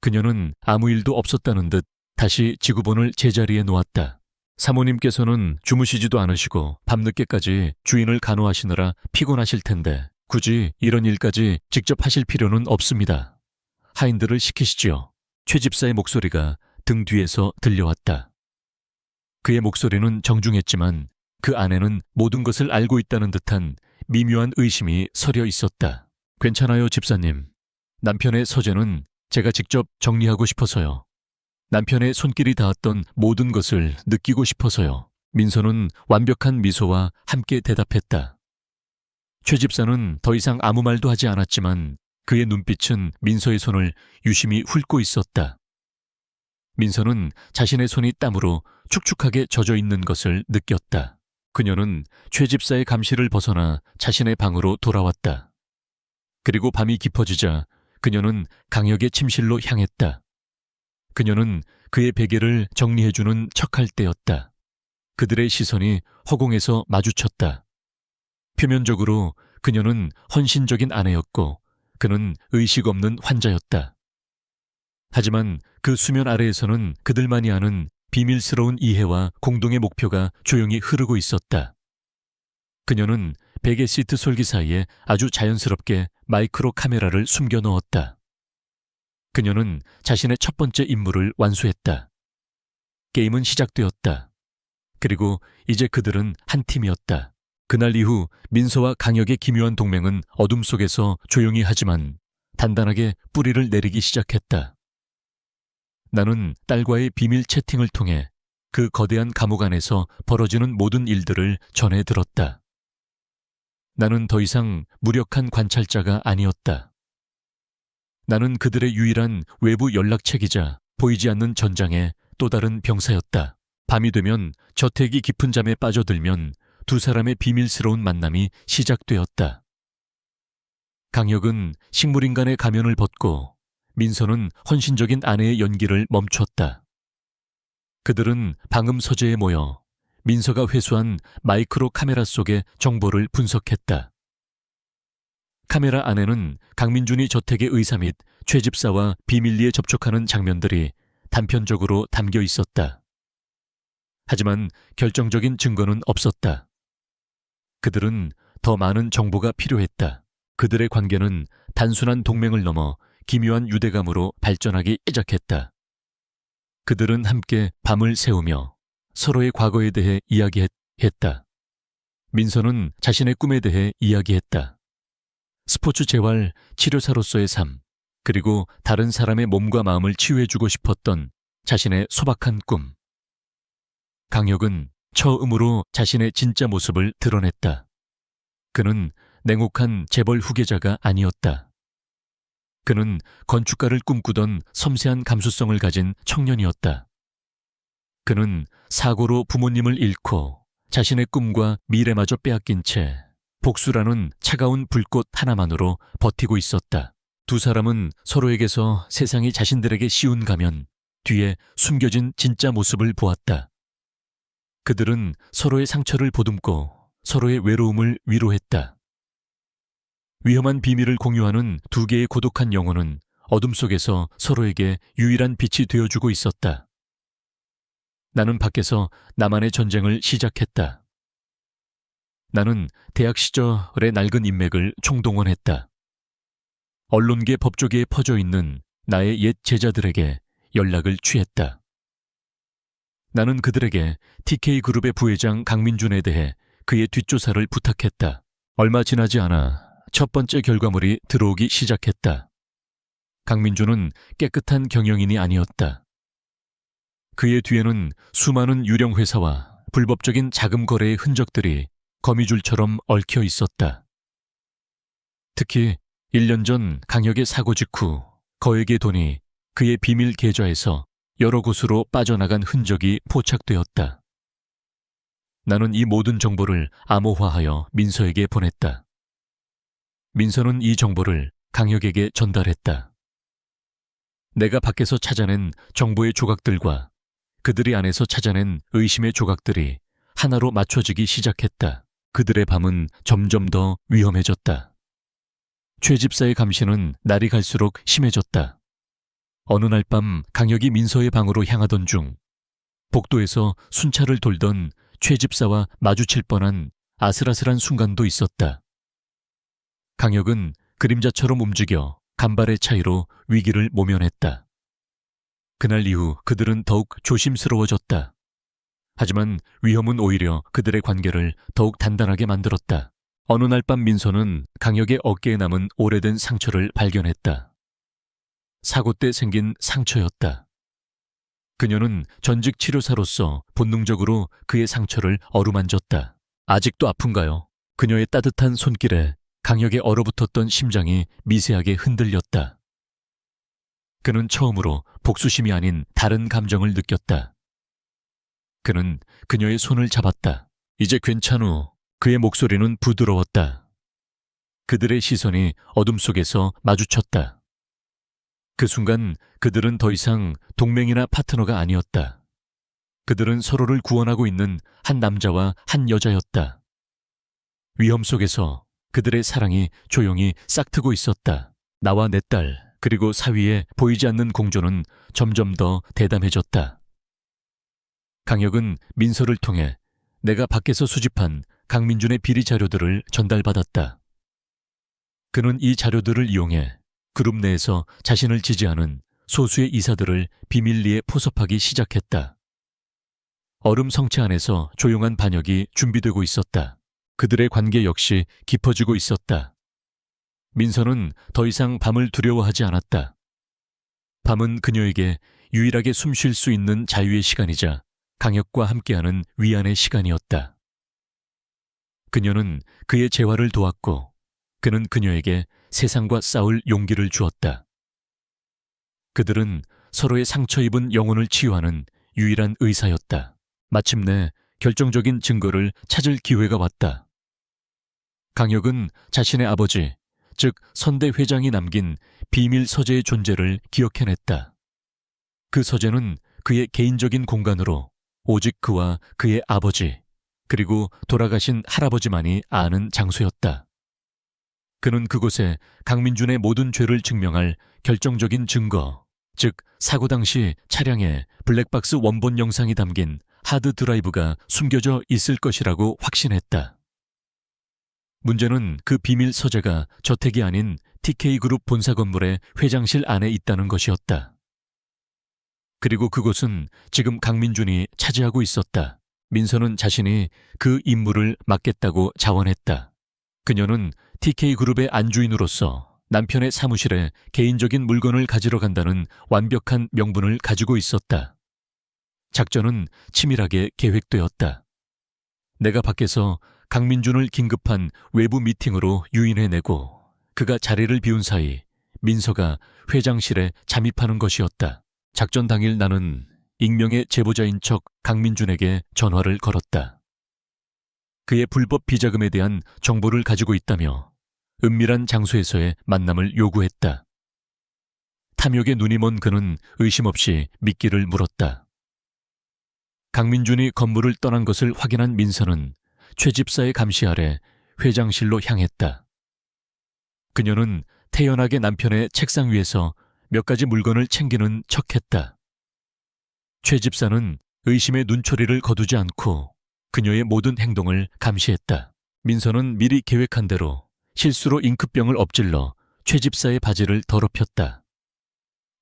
그녀는 아무 일도 없었다는 듯 다시 지구본을 제자리에 놓았다. 사모님께서는 주무시지도 않으시고 밤늦게까지 주인을 간호하시느라 피곤하실 텐데 굳이 이런 일까지 직접 하실 필요는 없습니다. 하인들을 시키시지요. 최 집사의 목소리가 등 뒤에서 들려왔다. 그의 목소리는 정중했지만 그 안에는 모든 것을 알고 있다는 듯한 미묘한 의심이 서려 있었다. 괜찮아요, 집사님. 남편의 서재는 제가 직접 정리하고 싶어서요. 남편의 손길이 닿았던 모든 것을 느끼고 싶어서요. 민서는 완벽한 미소와 함께 대답했다. 최 집사는 더 이상 아무 말도 하지 않았지만 그의 눈빛은 민서의 손을 유심히 훑고 있었다. 민서는 자신의 손이 땀으로 축축하게 젖어 있는 것을 느꼈다. 그녀는 최 집사의 감시를 벗어나 자신의 방으로 돌아왔다. 그리고 밤이 깊어지자 그녀는 강혁의 침실로 향했다. 그녀는 그의 베개를 정리해주는 척할 때였다. 그들의 시선이 허공에서 마주쳤다. 표면적으로 그녀는 헌신적인 아내였고 그는 의식 없는 환자였다. 하지만 그 수면 아래에서는 그들만이 아는 비밀스러운 이해와 공동의 목표가 조용히 흐르고 있었다. 그녀는 베개 시트 솔기 사이에 아주 자연스럽게 마이크로 카메라를 숨겨 넣었다. 그녀는 자신의 첫 번째 임무를 완수했다. 게임은 시작되었다. 그리고 이제 그들은 한 팀이었다. 그날 이후 민서와 강혁의 기묘한 동맹은 어둠 속에서 조용히 하지만 단단하게 뿌리를 내리기 시작했다. 나는 딸과의 비밀 채팅을 통해 그 거대한 감옥 안에서 벌어지는 모든 일들을 전해 들었다. 나는 더 이상 무력한 관찰자가 아니었다. 나는 그들의 유일한 외부 연락책이자 보이지 않는 전장의 또 다른 병사였다. 밤이 되면 저택이 깊은 잠에 빠져들면 두 사람의 비밀스러운 만남이 시작되었다. 강혁은 식물인간의 가면을 벗고 민서는 헌신적인 아내의 연기를 멈췄다. 그들은 방음 서재에 모여 민서가 회수한 마이크로 카메라 속의 정보를 분석했다. 카메라 안에는 강민준이 저택의 의사 및 최집사와 비밀리에 접촉하는 장면들이 단편적으로 담겨 있었다. 하지만 결정적인 증거는 없었다. 그들은 더 많은 정보가 필요했다. 그들의 관계는 단순한 동맹을 넘어 기묘한 유대감으로 발전하기 시작했다. 그들은 함께 밤을 새우며 서로의 과거에 대해 이야기했다. 민서는 자신의 꿈에 대해 이야기했다. 스포츠 재활 치료사로서의 삶, 그리고 다른 사람의 몸과 마음을 치유해주고 싶었던 자신의 소박한 꿈. 강혁은 처음으로 자신의 진짜 모습을 드러냈다. 그는 냉혹한 재벌 후계자가 아니었다. 그는 건축가를 꿈꾸던 섬세한 감수성을 가진 청년이었다. 그는 사고로 부모님을 잃고 자신의 꿈과 미래마저 빼앗긴 채 복수라는 차가운 불꽃 하나만으로 버티고 있었다. 두 사람은 서로에게서 세상이 자신들에게 씌운 가면 뒤에 숨겨진 진짜 모습을 보았다. 그들은 서로의 상처를 보듬고 서로의 외로움을 위로했다. 위험한 비밀을 공유하는 두 개의 고독한 영혼은 어둠 속에서 서로에게 유일한 빛이 되어주고 있었다. 나는 밖에서 나만의 전쟁을 시작했다. 나는 대학 시절의 낡은 인맥을 총동원했다. 언론계 법조계에 퍼져 있는 나의 옛 제자들에게 연락을 취했다. 나는 그들에게 TK그룹의 부회장 강민준에 대해 그의 뒷조사를 부탁했다. 얼마 지나지 않아 첫 번째 결과물이 들어오기 시작했다. 강민준은 깨끗한 경영인이 아니었다. 그의 뒤에는 수많은 유령 회사와 불법적인 자금 거래의 흔적들이 거미줄처럼 얽혀 있었다. 특히 1년 전 강혁의 사고 직후 거액의 돈이 그의 비밀 계좌에서 여러 곳으로 빠져나간 흔적이 포착되었다. 나는 이 모든 정보를 암호화하여 민서에게 보냈다. 민서는 이 정보를 강혁에게 전달했다. 내가 밖에서 찾아낸 정보의 조각들과 그들이 안에서 찾아낸 의심의 조각들이 하나로 맞춰지기 시작했다. 그들의 밤은 점점 더 위험해졌다. 최 집사의 감시는 날이 갈수록 심해졌다. 어느 날 밤 강혁이 민서의 방으로 향하던 중 복도에서 순찰을 돌던 최 집사와 마주칠 뻔한 아슬아슬한 순간도 있었다. 강혁은 그림자처럼 움직여 간발의 차이로 위기를 모면했다. 그날 이후 그들은 더욱 조심스러워졌다. 하지만 위험은 오히려 그들의 관계를 더욱 단단하게 만들었다. 어느 날 밤 민서는 강혁의 어깨에 남은 오래된 상처를 발견했다. 사고 때 생긴 상처였다. 그녀는 전직 치료사로서 본능적으로 그의 상처를 어루만졌다. 아직도 아픈가요? 그녀의 따뜻한 손길에 강혁의 얼어붙었던 심장이 미세하게 흔들렸다. 그는 처음으로 복수심이 아닌 다른 감정을 느꼈다. 그는 그녀의 손을 잡았다. 이제 괜찮우. 그의 목소리는 부드러웠다. 그들의 시선이 어둠 속에서 마주쳤다. 그 순간 그들은 더 이상 동맹이나 파트너가 아니었다. 그들은 서로를 구원하고 있는 한 남자와 한 여자였다. 위험 속에서 그들의 사랑이 조용히 싹트고 있었다. 나와 내 딸, 그리고 사위의 보이지 않는 공조는 점점 더 대담해졌다. 강혁은 민서를 통해 내가 밖에서 수집한 강민준의 비리 자료들을 전달받았다. 그는 이 자료들을 이용해 그룹 내에서 자신을 지지하는 소수의 이사들을 비밀리에 포섭하기 시작했다. 얼음 성체 안에서 조용한 반역이 준비되고 있었다. 그들의 관계 역시 깊어지고 있었다. 민서는 더 이상 밤을 두려워하지 않았다. 밤은 그녀에게 유일하게 숨 쉴 수 있는 자유의 시간이자 강혁과 함께하는 위안의 시간이었다. 그녀는 그의 재활을 도왔고 그는 그녀에게 세상과 싸울 용기를 주었다. 그들은 서로의 상처 입은 영혼을 치유하는 유일한 의사였다. 마침내 결정적인 증거를 찾을 기회가 왔다. 강혁은 자신의 아버지, 즉 선대 회장이 남긴 비밀 서재의 존재를 기억해냈다. 그 서재는 그의 개인적인 공간으로 오직 그와 그의 아버지, 그리고 돌아가신 할아버지만이 아는 장소였다. 그는 그곳에 강민준의 모든 죄를 증명할 결정적인 증거, 즉 사고 당시 차량에 블랙박스 원본 영상이 담긴 하드 드라이브가 숨겨져 있을 것이라고 확신했다. 문제는 그 비밀 서재가 저택이 아닌 TK그룹 본사 건물의 회장실 안에 있다는 것이었다. 그리고 그곳은 지금 강민준이 차지하고 있었다. 민서는 자신이 그 임무를 맡겠다고 자원했다. 그녀는 TK그룹의 안주인으로서 남편의 사무실에 개인적인 물건을 가지러 간다는 완벽한 명분을 가지고 있었다. 작전은 치밀하게 계획되었다. 내가 밖에서 강민준을 긴급한 외부 미팅으로 유인해내고 그가 자리를 비운 사이 민서가 회장실에 잠입하는 것이었다. 작전 당일 나는 익명의 제보자인 척 강민준에게 전화를 걸었다. 그의 불법 비자금에 대한 정보를 가지고 있다며 은밀한 장소에서의 만남을 요구했다. 탐욕에 눈이 먼 그는 의심 없이 미끼를 물었다. 강민준이 건물을 떠난 것을 확인한 민서는 최 집사의 감시 아래 회장실로 향했다. 그녀는 태연하게 남편의 책상 위에서 몇 가지 물건을 챙기는 척했다. 최 집사는 의심의 눈초리를 거두지 않고 그녀의 모든 행동을 감시했다. 민서는 미리 계획한 대로 실수로 잉크병을 엎질러 최 집사의 바지를 더럽혔다.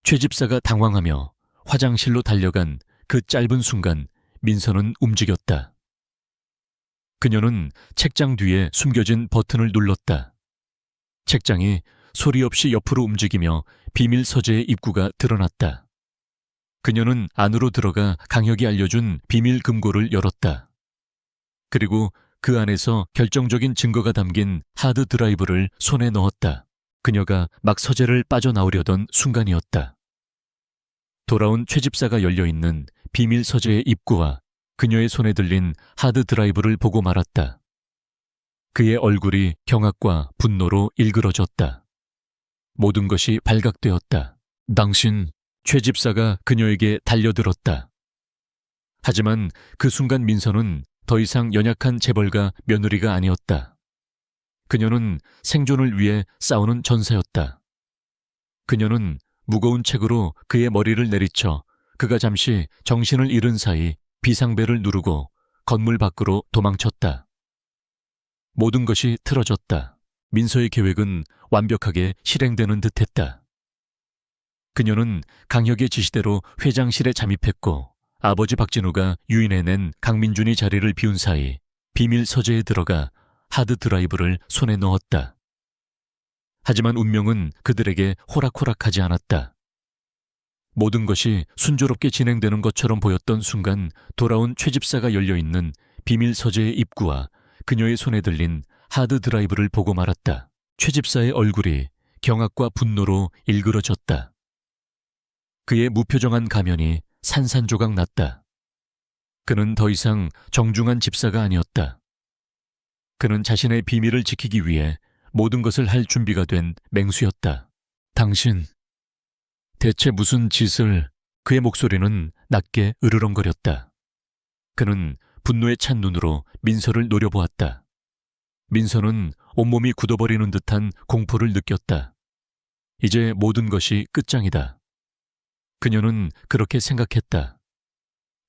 최 집사가 당황하며 화장실로 달려간 그 짧은 순간 민서는 움직였다. 그녀는 책장 뒤에 숨겨진 버튼을 눌렀다. 책장이 소리 없이 옆으로 움직이며 비밀 서재의 입구가 드러났다. 그녀는 안으로 들어가 강혁이 알려준 비밀 금고를 열었다. 그리고 그 안에서 결정적인 증거가 담긴 하드 드라이브를 손에 넣었다. 그녀가 막 서재를 빠져나오려던 순간이었다. 돌아온 최 집사가 열려있는 비밀 서재의 입구와 그녀의 손에 들린 하드 드라이브를 보고 말았다. 그의 얼굴이 경악과 분노로 일그러졌다. 모든 것이 발각되었다. 당신, 최 집사가 그녀에게 달려들었다. 하지만 그 순간 민서는 더 이상 연약한 재벌가 며느리가 아니었다. 그녀는 생존을 위해 싸우는 전사였다. 그녀는 무거운 책으로 그의 머리를 내리쳐 그가 잠시 정신을 잃은 사이 비상벨을 누르고 건물 밖으로 도망쳤다. 모든 것이 틀어졌다. 민서의 계획은 완벽하게 실행되는 듯했다. 그녀는 강혁의 지시대로 회장실에 잠입했고 아버지 박진우가 유인해낸 강민준이 자리를 비운 사이 비밀 서재에 들어가 하드 드라이브를 손에 넣었다. 하지만 운명은 그들에게 호락호락하지 않았다. 모든 것이 순조롭게 진행되는 것처럼 보였던 순간 돌아온 최 집사가 열려있는 비밀 서재의 입구와 그녀의 손에 들린 하드 드라이브를 보고 말았다. 최 집사의 얼굴이 경악과 분노로 일그러졌다. 그의 무표정한 가면이 산산조각 났다. 그는 더 이상 정중한 집사가 아니었다. 그는 자신의 비밀을 지키기 위해 모든 것을 할 준비가 된 맹수였다. 당신, 대체 무슨 짓을... 그의 목소리는 낮게 으르렁거렸다. 그는 분노에 찬 눈으로 민서를 노려보았다. 민서는 온몸이 굳어버리는 듯한 공포를 느꼈다. 이제 모든 것이 끝장이다. 그녀는 그렇게 생각했다.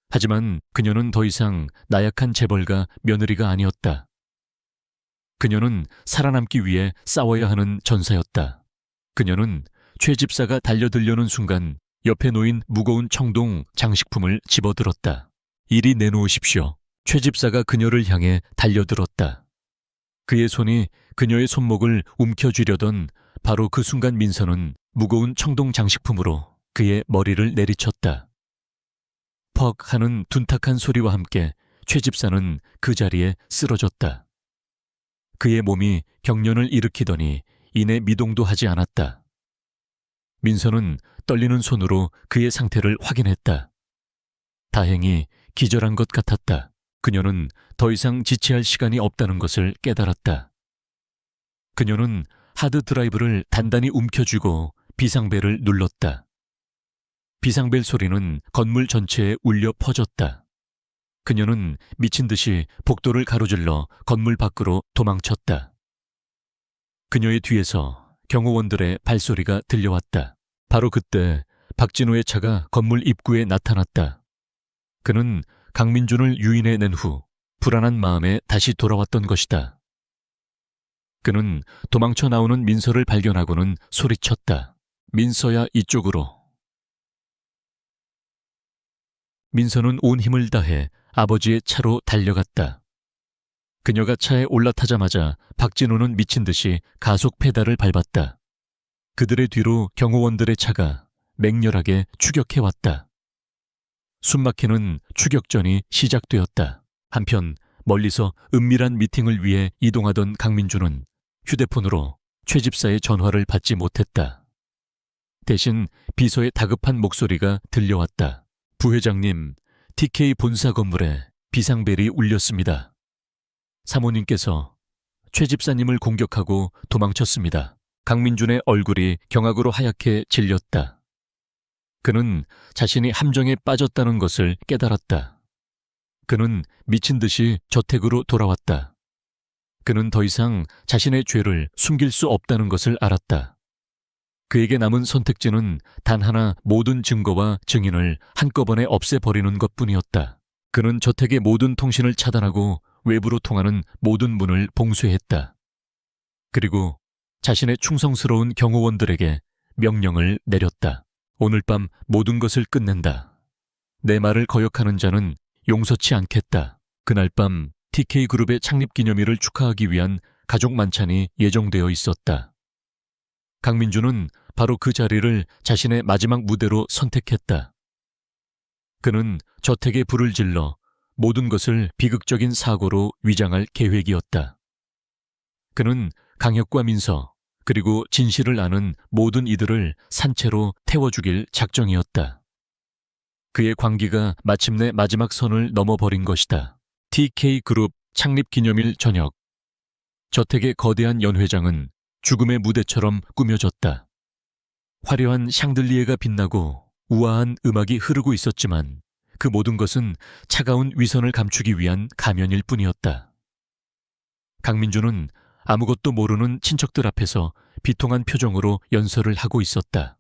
하지만 그녀는 더 이상 나약한 재벌가 며느리가 아니었다. 그녀는 살아남기 위해 싸워야 하는 전사였다. 그녀는 최 집사가 달려들려는 순간 옆에 놓인 무거운 청동 장식품을 집어들었다. 이리 내놓으십시오. 최 집사가 그녀를 향해 달려들었다. 그의 손이 그녀의 손목을 움켜쥐려던 바로 그 순간 민서는 무거운 청동 장식품으로 그의 머리를 내리쳤다. 퍽 하는 둔탁한 소리와 함께 최 집사는 그 자리에 쓰러졌다. 그의 몸이 경련을 일으키더니 이내 미동도 하지 않았다. 민서는 떨리는 손으로 그의 상태를 확인했다. 다행히 기절한 것 같았다. 그녀는 더 이상 지체할 시간이 없다는 것을 깨달았다. 그녀는 하드 드라이브를 단단히 움켜쥐고 비상벨을 눌렀다. 비상벨 소리는 건물 전체에 울려 퍼졌다. 그녀는 미친 듯이 복도를 가로질러 건물 밖으로 도망쳤다. 그녀의 뒤에서 경호원들의 발소리가 들려왔다. 바로 그때 박진호의 차가 건물 입구에 나타났다. 그는 강민준을 유인해 낸 후 불안한 마음에 다시 돌아왔던 것이다. 그는 도망쳐 나오는 민서를 발견하고는 소리쳤다. 민서야, 이쪽으로. 민서는 온 힘을 다해 아버지의 차로 달려갔다. 그녀가 차에 올라타자마자 박진호는 미친 듯이 가속 페달을 밟았다. 그들의 뒤로 경호원들의 차가 맹렬하게 추격해왔다. 숨막히는 추격전이 시작되었다. 한편 멀리서 은밀한 미팅을 위해 이동하던 강민준은 휴대폰으로 최 집사의 전화를 받지 못했다. 대신 비서의 다급한 목소리가 들려왔다. 부회장님, TK 본사 건물에 비상벨이 울렸습니다. 사모님께서 최 집사님을 공격하고 도망쳤습니다. 강민준의 얼굴이 경악으로 하얗게 질렸다. 그는 자신이 함정에 빠졌다는 것을 깨달았다. 그는 미친 듯이 저택으로 돌아왔다. 그는 더 이상 자신의 죄를 숨길 수 없다는 것을 알았다. 그에게 남은 선택지는 단 하나, 모든 증거와 증인을 한꺼번에 없애버리는 것뿐이었다. 그는 저택의 모든 통신을 차단하고 외부로 통하는 모든 문을 봉쇄했다. 그리고 자신의 충성스러운 경호원들에게 명령을 내렸다. 오늘 밤 모든 것을 끝낸다. 내 말을 거역하는 자는 용서치 않겠다. 그날 밤 TK그룹의 창립기념일을 축하하기 위한 가족 만찬이 예정되어 있었다. 강민준은 바로 그 자리를 자신의 마지막 무대로 선택했다. 그는 저택에 불을 질러 모든 것을 비극적인 사고로 위장할 계획이었다. 그는 강혁과 민서, 그리고 진실을 아는 모든 이들을 산채로 태워주길 작정이었다. 그의 광기가 마침내 마지막 선을 넘어버린 것이다. TK그룹 창립기념일 저녁. 저택의 거대한 연회장은 죽음의 무대처럼 꾸며졌다. 화려한 샹들리에가 빛나고 우아한 음악이 흐르고 있었지만 그 모든 것은 차가운 위선을 감추기 위한 가면일 뿐이었다. 강민준은 아무것도 모르는 친척들 앞에서 비통한 표정으로 연설을 하고 있었다.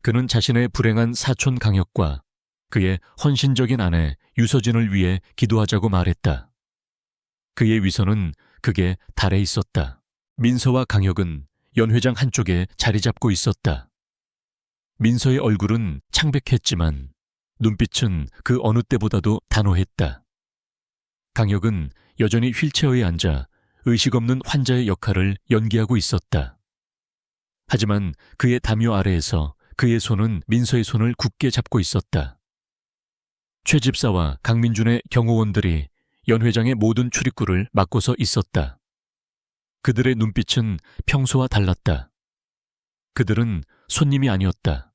그는 자신의 불행한 사촌 강혁과 그의 헌신적인 아내 유서진을 위해 기도하자고 말했다. 그의 위선은 극에 달해 있었다. 민서와 강혁은 연회장 한쪽에 자리 잡고 있었다. 민서의 얼굴은 창백했지만 눈빛은 그 어느 때보다도 단호했다. 강혁은 여전히 휠체어에 앉아 의식 없는 환자의 역할을 연기하고 있었다. 하지만 그의 담요 아래에서 그의 손은 민서의 손을 굳게 잡고 있었다. 최 집사와 강민준의 경호원들이 연회장의 모든 출입구를 막고서 있었다. 그들의 눈빛은 평소와 달랐다. 그들은 손님이 아니었다.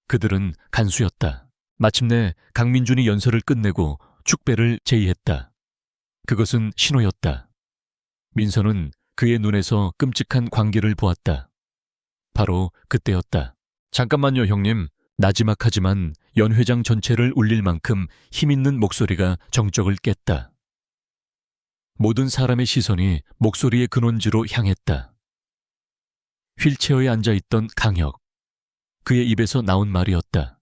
그들은 간수였다. 마침내 강민준이 연설을 끝내고 축배를 제의했다. 그것은 신호였다. 민서는 그의 눈에서 끔찍한 광기를 보았다. 바로 그때였다. 잠깐만요, 형님. 나지막하지만 연회장 전체를 울릴 만큼 힘있는 목소리가 정적을 깼다. 모든 사람의 시선이 목소리의 근원지로 향했다. 휠체어에 앉아있던 강혁. 그의 입에서 나온 말이었다.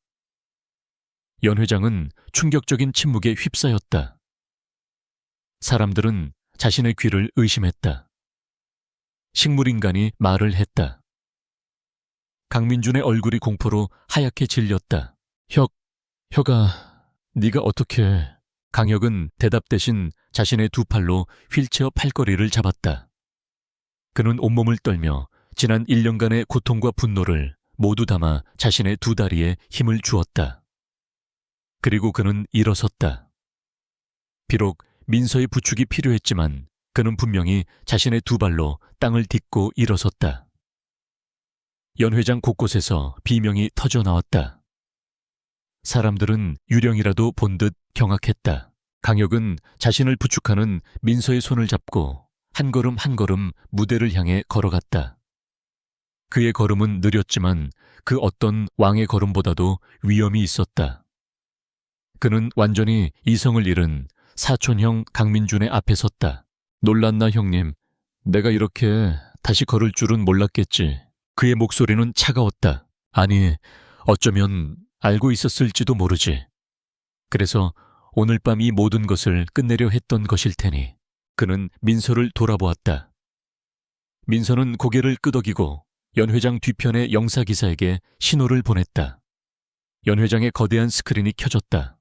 연회장은 충격적인 침묵에 휩싸였다. 사람들은 자신의 귀를 의심했다. 식물인간이 말을 했다. 강민준의 얼굴이 공포로 하얗게 질렸다. 혁아, 네가 어떻게... 강혁은 대답 대신 자신의 두 팔로 휠체어 팔걸이를 잡았다. 그는 온몸을 떨며 지난 1년간의 고통과 분노를 모두 담아 자신의 두 다리에 힘을 주었다. 그리고 그는 일어섰다. 비록 민서의 부축이 필요했지만 그는 분명히 자신의 두 발로 땅을 딛고 일어섰다. 연회장 곳곳에서 비명이 터져 나왔다. 사람들은 유령이라도 본 듯 경악했다. 강혁은 자신을 부축하는 민서의 손을 잡고 한 걸음 한 걸음 무대를 향해 걸어갔다. 그의 걸음은 느렸지만 그 어떤 왕의 걸음보다도 위엄이 있었다. 그는 완전히 이성을 잃은 사촌형 강민준의 앞에 섰다. 놀랐나 형님? 내가 이렇게 다시 걸을 줄은 몰랐겠지. 그의 목소리는 차가웠다. 아니, 어쩌면 알고 있었을지도 모르지. 그래서 오늘 밤 이 모든 것을 끝내려 했던 것일 테니. 그는 민서를 돌아보았다. 민서는 고개를 끄덕이고 연 회장 뒤편의 영사기사에게 신호를 보냈다. 연 회장의 거대한 스크린이 켜졌다.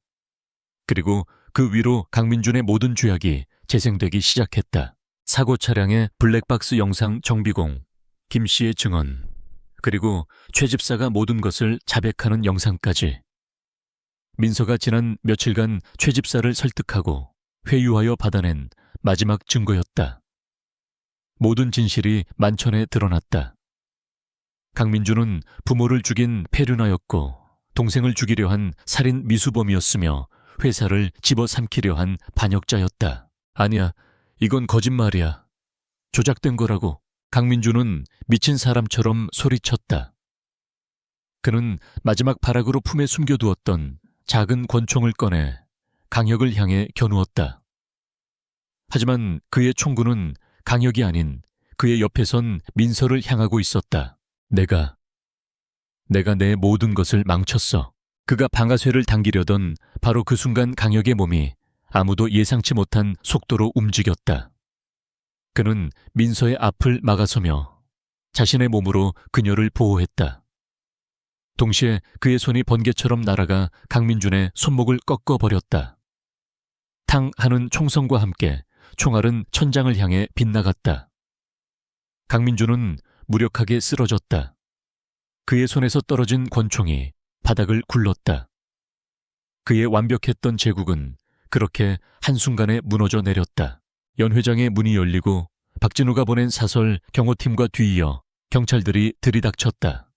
그리고 그 위로 강민준의 모든 주약이 재생되기 시작했다. 사고 차량의 블랙박스 영상 정비공, 김 씨의 증언, 그리고 최 집사가 모든 것을 자백하는 영상까지. 민서가 지난 며칠간 최 집사를 설득하고 회유하여 받아낸 마지막 증거였다. 모든 진실이 만천에 드러났다. 강민준은 부모를 죽인 폐륜아였고 동생을 죽이려 한 살인 미수범이었으며 회사를 집어삼키려 한 반역자였다. 아니야, 이건 거짓말이야. 조작된 거라고. 강민준은 미친 사람처럼 소리쳤다. 그는 마지막 발악으로 품에 숨겨두었던 작은 권총을 꺼내 강혁을 향해 겨누었다. 하지만 그의 총구는 강혁이 아닌 그의 옆에 선 민서를 향하고 있었다. 내가 내 모든 것을 망쳤어. 그가 방아쇠를 당기려던 바로 그 순간 강혁의 몸이 아무도 예상치 못한 속도로 움직였다. 그는 민서의 앞을 막아서며 자신의 몸으로 그녀를 보호했다. 동시에 그의 손이 번개처럼 날아가 강민준의 손목을 꺾어버렸다. 탕 하는 총성과 함께 총알은 천장을 향해 빗나갔다. 강민준은 무력하게 쓰러졌다. 그의 손에서 떨어진 권총이 바닥을 굴렀다. 그의 완벽했던 제국은 그렇게 한순간에 무너져 내렸다. 연 회장의 문이 열리고 박진우가 보낸 사설 경호팀과 뒤이어 경찰들이 들이닥쳤다.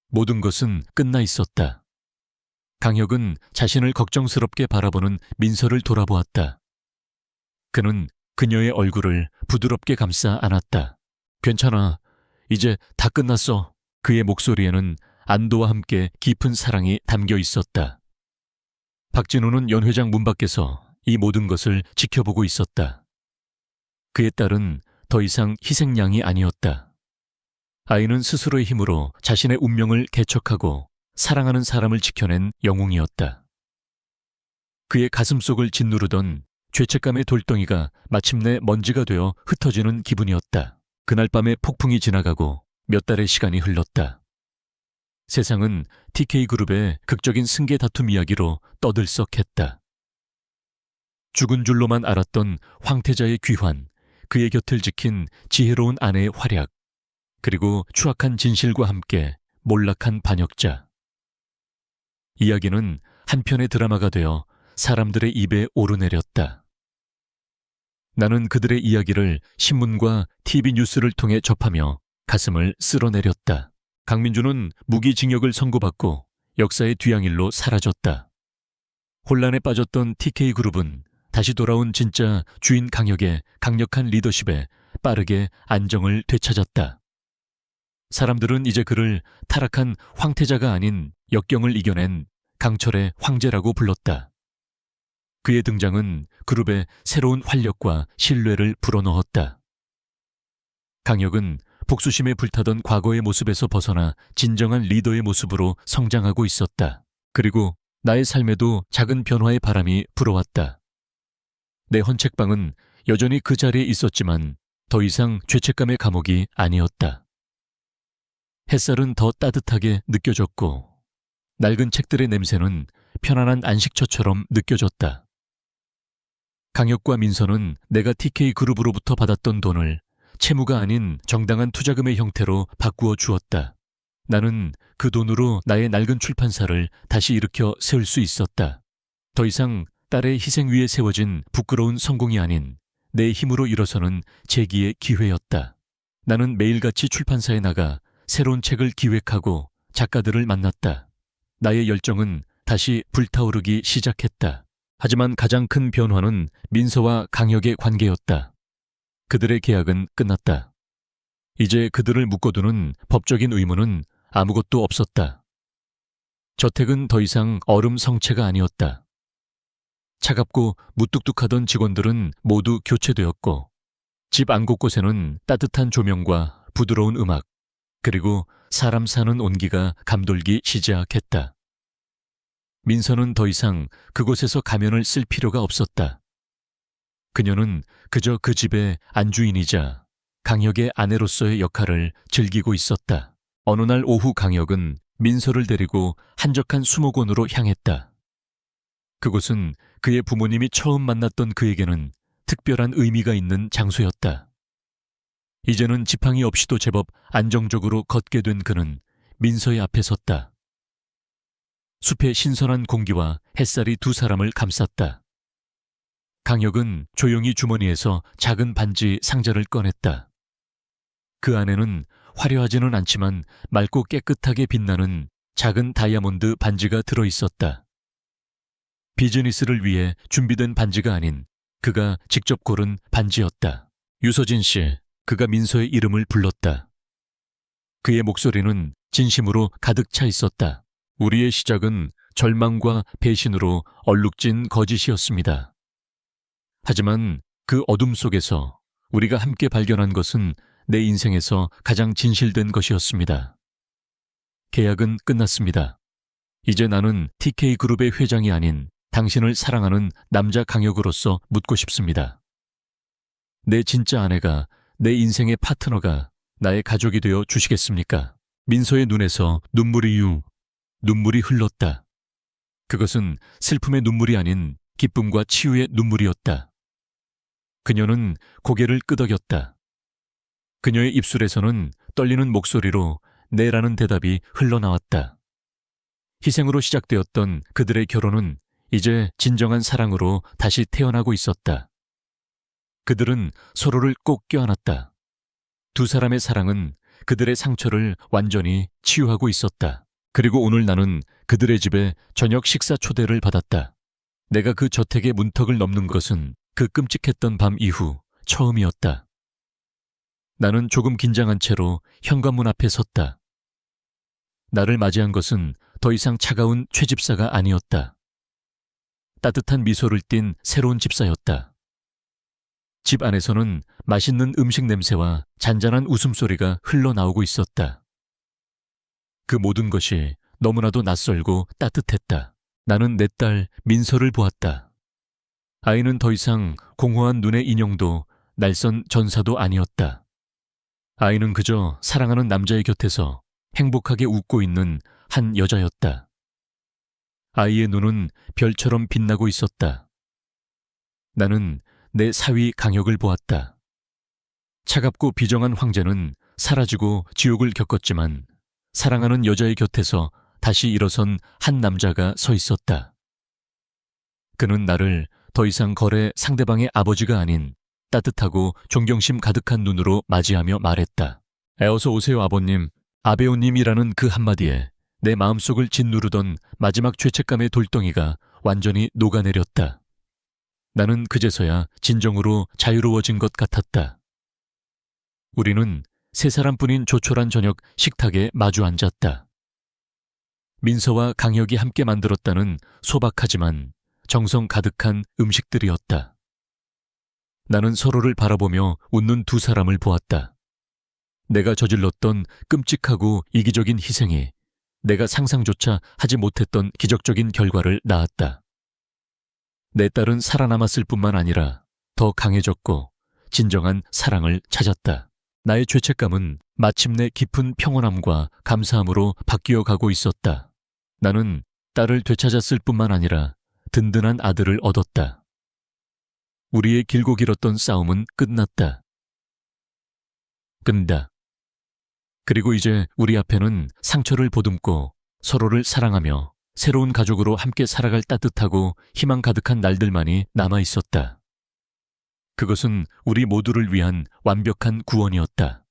모든 것은 끝나 있었다. 강혁은 자신을 걱정스럽게 바라보는 민서를 돌아보았다. 그는 그녀의 얼굴을 부드럽게 감싸 안았다. 괜찮아. 이제 다 끝났어. 그의 목소리에는 안도와 함께 깊은 사랑이 담겨 있었다. 박진우는 연 회장 문 밖에서 이 모든 것을 지켜보고 있었다. 그의 딸은 더 이상 희생양이 아니었다. 아이는 스스로의 힘으로 자신의 운명을 개척하고 사랑하는 사람을 지켜낸 영웅이었다. 그의 가슴속을 짓누르던 죄책감의 돌덩이가 마침내 먼지가 되어 흩어지는 기분이었다. 그날 밤에 폭풍이 지나가고 몇 달의 시간이 흘렀다. 세상은 TK그룹의 극적인 승계 다툼 이야기로 떠들썩했다. 죽은 줄로만 알았던 황태자의 귀환, 그의 곁을 지킨 지혜로운 아내의 활약, 그리고 추악한 진실과 함께 몰락한 반역자. 이야기는 한 편의 드라마가 되어 사람들의 입에 오르내렸다. 나는 그들의 이야기를 신문과 TV 뉴스를 통해 접하며 가슴을 쓸어내렸다. 강민준은 무기징역을 선고받고 역사의 뒤양일로 사라졌다. 혼란에 빠졌던 TK그룹은 다시 돌아온 진짜 주인 강혁의 강력한 리더십에 빠르게 안정을 되찾았다. 사람들은 이제 그를 타락한 황태자가 아닌 역경을 이겨낸 강철의 황제라고 불렀다. 그의 등장은 그룹에 새로운 활력과 신뢰를 불어넣었다. 강혁은 복수심에 불타던 과거의 모습에서 벗어나 진정한 리더의 모습으로 성장하고 있었다. 그리고 나의 삶에도 작은 변화의 바람이 불어왔다. 내 헌책방은 여전히 그 자리에 있었지만 더 이상 죄책감의 감옥이 아니었다. 햇살은 더 따뜻하게 느껴졌고 낡은 책들의 냄새는 편안한 안식처처럼 느껴졌다. 강혁과 민서는 내가 TK그룹으로부터 받았던 돈을 채무가 아닌 정당한 투자금의 형태로 바꾸어 주었다. 나는 그 돈으로 나의 낡은 출판사를 다시 일으켜 세울 수 있었다. 더 이상 딸의 희생 위에 세워진 부끄러운 성공이 아닌 내 힘으로 일어서는 재기의 기회였다. 나는 매일같이 출판사에 나가 새로운 책을 기획하고 작가들을 만났다. 나의 열정은 다시 불타오르기 시작했다. 하지만 가장 큰 변화는 민서와 강혁의 관계였다. 그들의 계약은 끝났다. 이제 그들을 묶어두는 법적인 의무는 아무것도 없었다. 저택은 더 이상 얼음 성체가 아니었다. 차갑고 무뚝뚝하던 직원들은 모두 교체되었고 집 안 곳곳에는 따뜻한 조명과 부드러운 음악, 그리고 사람 사는 온기가 감돌기 시작했다. 민서는 더 이상 그곳에서 가면을 쓸 필요가 없었다. 그녀는 그저 그 집의 안주인이자 강혁의 아내로서의 역할을 즐기고 있었다. 어느 날 오후 강혁은 민서를 데리고 한적한 수목원으로 향했다. 그곳은 그의 부모님이 처음 만났던 그에게는 특별한 의미가 있는 장소였다. 이제는 지팡이 없이도 제법 안정적으로 걷게 된 그는 민서의 앞에 섰다. 숲의 신선한 공기와 햇살이 두 사람을 감쌌다. 강혁은 조용히 주머니에서 작은 반지 상자를 꺼냈다. 그 안에는 화려하지는 않지만 맑고 깨끗하게 빛나는 작은 다이아몬드 반지가 들어있었다. 비즈니스를 위해 준비된 반지가 아닌 그가 직접 고른 반지였다. 유서진 씨, 그가 민서의 이름을 불렀다. 그의 목소리는 진심으로 가득 차 있었다. 우리의 시작은 절망과 배신으로 얼룩진 거짓이었습니다. 하지만 그 어둠 속에서 우리가 함께 발견한 것은 내 인생에서 가장 진실된 것이었습니다. 계약은 끝났습니다. 이제 나는 TK그룹의 회장이 아닌 당신을 사랑하는 남자 강혁으로서 묻고 싶습니다. 내 진짜 아내가, 내 인생의 파트너가 나의 가족이 되어 주시겠습니까? 민서의 눈에서 눈물이 흘렀다. 그것은 슬픔의 눈물이 아닌 기쁨과 치유의 눈물이었다. 그녀는 고개를 끄덕였다. 그녀의 입술에서는 떨리는 목소리로 네라는 대답이 흘러나왔다. 희생으로 시작되었던 그들의 결혼은 이제 진정한 사랑으로 다시 태어나고 있었다. 그들은 서로를 꼭 껴안았다. 두 사람의 사랑은 그들의 상처를 완전히 치유하고 있었다. 그리고 오늘 나는 그들의 집에 저녁 식사 초대를 받았다. 내가 그 저택의 문턱을 넘는 것은 그 끔찍했던 밤 이후 처음이었다. 나는 조금 긴장한 채로 현관문 앞에 섰다. 나를 맞이한 것은 더 이상 차가운 최집사가 아니었다. 따뜻한 미소를 띤 새로운 집사였다. 집 안에서는 맛있는 음식 냄새와 잔잔한 웃음소리가 흘러나오고 있었다. 그 모든 것이 너무나도 낯설고 따뜻했다. 나는 내 딸 민서를 보았다. 아이는 더 이상 공허한 눈의 인형도 날선 전사도 아니었다. 아이는 그저 사랑하는 남자의 곁에서 행복하게 웃고 있는 한 여자였다. 아이의 눈은 별처럼 빛나고 있었다. 나는 내 사위 강혁을 보았다. 차갑고 비정한 황제는 사라지고 지옥을 겪었지만 사랑하는 여자의 곁에서 다시 일어선 한 남자가 서 있었다. 그는 나를 더 이상 거래 상대방의 아버지가 아닌 따뜻하고 존경심 가득한 눈으로 맞이하며 말했다. 어서 오세요, 아버님. 아베오님이라는 그 한마디에 내 마음속을 짓누르던 마지막 죄책감의 돌덩이가 완전히 녹아내렸다. 나는 그제서야 진정으로 자유로워진 것 같았다. 우리는 세 사람뿐인 조촐한 저녁 식탁에 마주 앉았다. 민서와 강혁이 함께 만들었다는 소박하지만 정성 가득한 음식들이었다. 나는 서로를 바라보며 웃는 두 사람을 보았다. 내가 저질렀던 끔찍하고 이기적인 희생이 내가 상상조차 하지 못했던 기적적인 결과를 낳았다. 내 딸은 살아남았을 뿐만 아니라 더 강해졌고 진정한 사랑을 찾았다. 나의 죄책감은 마침내 깊은 평온함과 감사함으로 바뀌어 가고 있었다. 나는 딸을 되찾았을 뿐만 아니라 든든한 아들을 얻었다. 우리의 길고 길었던 싸움은 끝났다. 끝다. 그리고 이제 우리 앞에는 상처를 보듬고 서로를 사랑하며 새로운 가족으로 함께 살아갈 따뜻하고 희망 가득한 날들만이 남아 있었다. 그것은 우리 모두를 위한 완벽한 구원이었다.